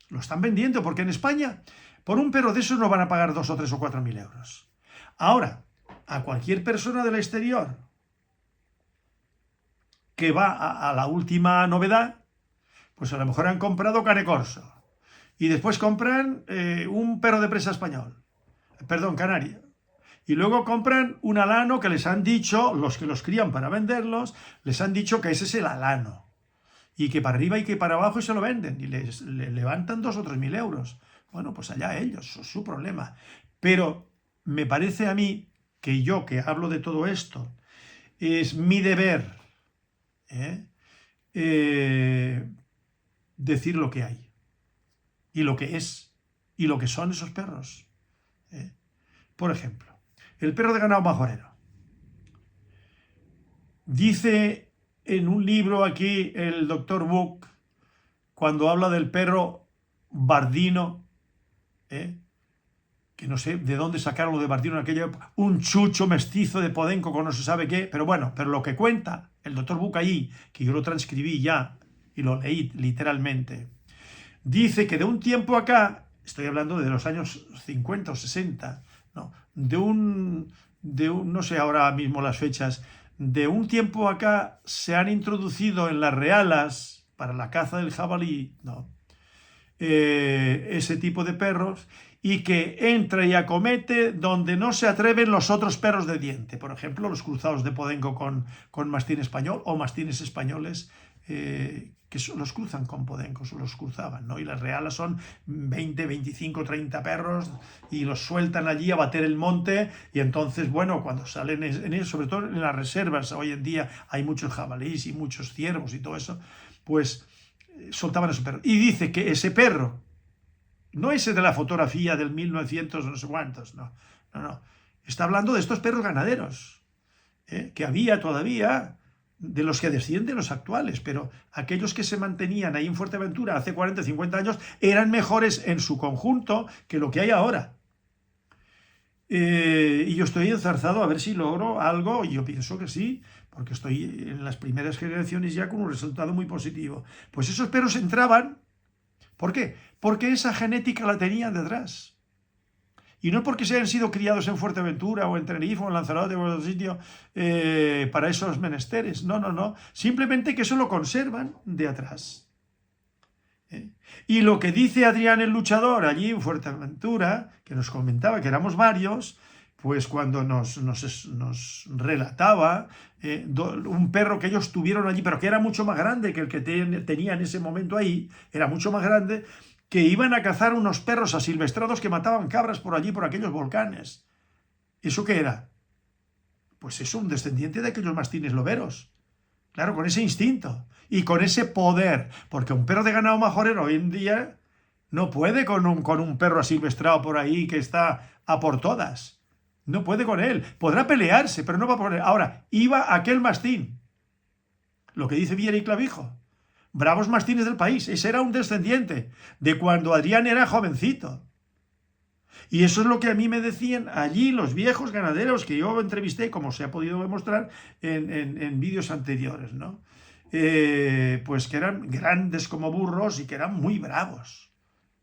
Lo están vendiendo, porque en España, por un perro de esos no van a pagar 2 o 3 o 4 mil euros. Ahora, a cualquier persona del exterior que va a la última novedad, pues a lo mejor han comprado cane corso y después compran un perro de presa español, perdón, canario, y luego compran un alano que les han dicho, los que los crían para venderlos, les han dicho que ese es el alano, y que para arriba y que para abajo y se lo venden, y le levantan 2 o 3 mil euros. Bueno, pues allá ellos, eso es su problema. Pero me parece a mí que yo, que hablo de todo esto, es mi deber decir lo que hay, y lo que es, y lo que son esos perros. Por ejemplo, el perro de ganado majorero. Dice en un libro aquí el doctor Buck, cuando habla del perro bardino, que no sé de dónde sacarlo de Martino en aquella época, un chucho mestizo de Podenco con no se sabe qué, pero bueno, pero lo que cuenta el doctor Bucaí, que yo lo transcribí ya y lo leí literalmente, dice que de un tiempo acá, estoy hablando de los años 50 o 60, ¿no? No sé ahora mismo las fechas, de un tiempo acá se han introducido en las realas para la caza del jabalí, ¿no? Ese tipo de perros, y que entra y acomete donde no se atreven los otros perros de diente, por ejemplo los cruzados de Podenco con mastín español o mastines españoles que los cruzan con Podenco, los cruzaban, ¿no? Y las realas son 20, 25, 30 perros y los sueltan allí a bater el monte, y entonces, bueno, cuando salen, sobre todo en las reservas, hoy en día hay muchos jabalíes y muchos ciervos y todo eso, pues soltaban a su perro. Y dice que ese perro, no ese de la fotografía del 1900 no sé cuántos, no, no, no. Está hablando de estos perros ganaderos, que había todavía, de los que descienden los actuales, pero aquellos que se mantenían ahí en Fuerteventura hace 40, 50 años eran mejores en su conjunto que lo que hay ahora. Y yo estoy enzarzado a ver si logro algo, y yo pienso que sí, porque estoy en las primeras generaciones ya con un resultado muy positivo. Pues esos perros entraban. ¿Por qué? Porque esa genética la tenían detrás. Y no porque se hayan sido criados en Fuerteventura o en Tenerife o en Lanzarote o en otro sitio para esos menesteres. No, no, no. Simplemente que eso lo conservan de atrás. Y lo que dice Adrián el Luchador allí en Fuerteventura, que nos comentaba que éramos varios, pues cuando nos relataba un perro que ellos tuvieron allí, pero que era mucho más grande que el que tenía en ese momento ahí, era mucho más grande, que iban a cazar unos perros asilvestrados que mataban cabras por allí, por aquellos volcanes. ¿Eso qué era? Pues eso, un descendiente de aquellos mastines loberos. Claro, con ese instinto y con ese poder, porque un perro de ganado majorero hoy en día no puede con un perro asilvestrado por ahí que está a por todas. No puede con él. Podrá pelearse, pero no va a poner. Ahora, iba aquel mastín. Lo que dice Viera y Clavijo. Bravos mastines del país. Ese era un descendiente de cuando Adrián era jovencito. Y eso es lo que a mí me decían allí los viejos ganaderos que yo entrevisté, como se ha podido demostrar en vídeos anteriores, ¿no? Pues que eran grandes como burros y que eran muy bravos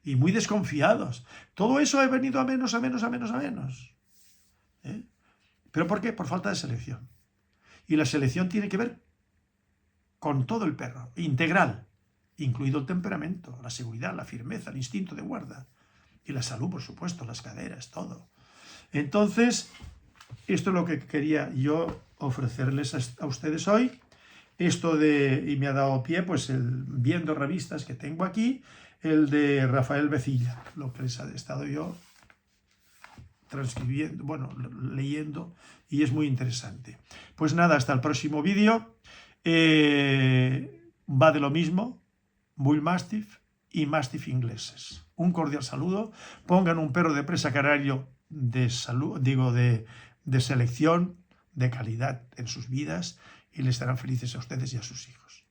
y muy desconfiados. Todo eso ha venido a menos, a menos, a menos, a menos. ¿Pero por qué? Por falta de selección. Y la selección tiene que ver con todo el perro, integral, incluido el temperamento, la seguridad, la firmeza, el instinto de guarda. Y la salud, por supuesto, las caderas, todo. Entonces, esto es lo que quería yo ofrecerles a ustedes hoy. Y me ha dado pie, pues, viendo revistas que tengo aquí, el de Rafael Becilla, lo que les he estado yo transcribiendo, bueno, leyendo, y es muy interesante. Pues nada, hasta el próximo vídeo. Va de lo mismo, Bull Mastiff y Mastiff ingleses. Un cordial saludo. Pongan un perro de presa canario de selección, de calidad en sus vidas, y les estarán felices a ustedes y a sus hijos.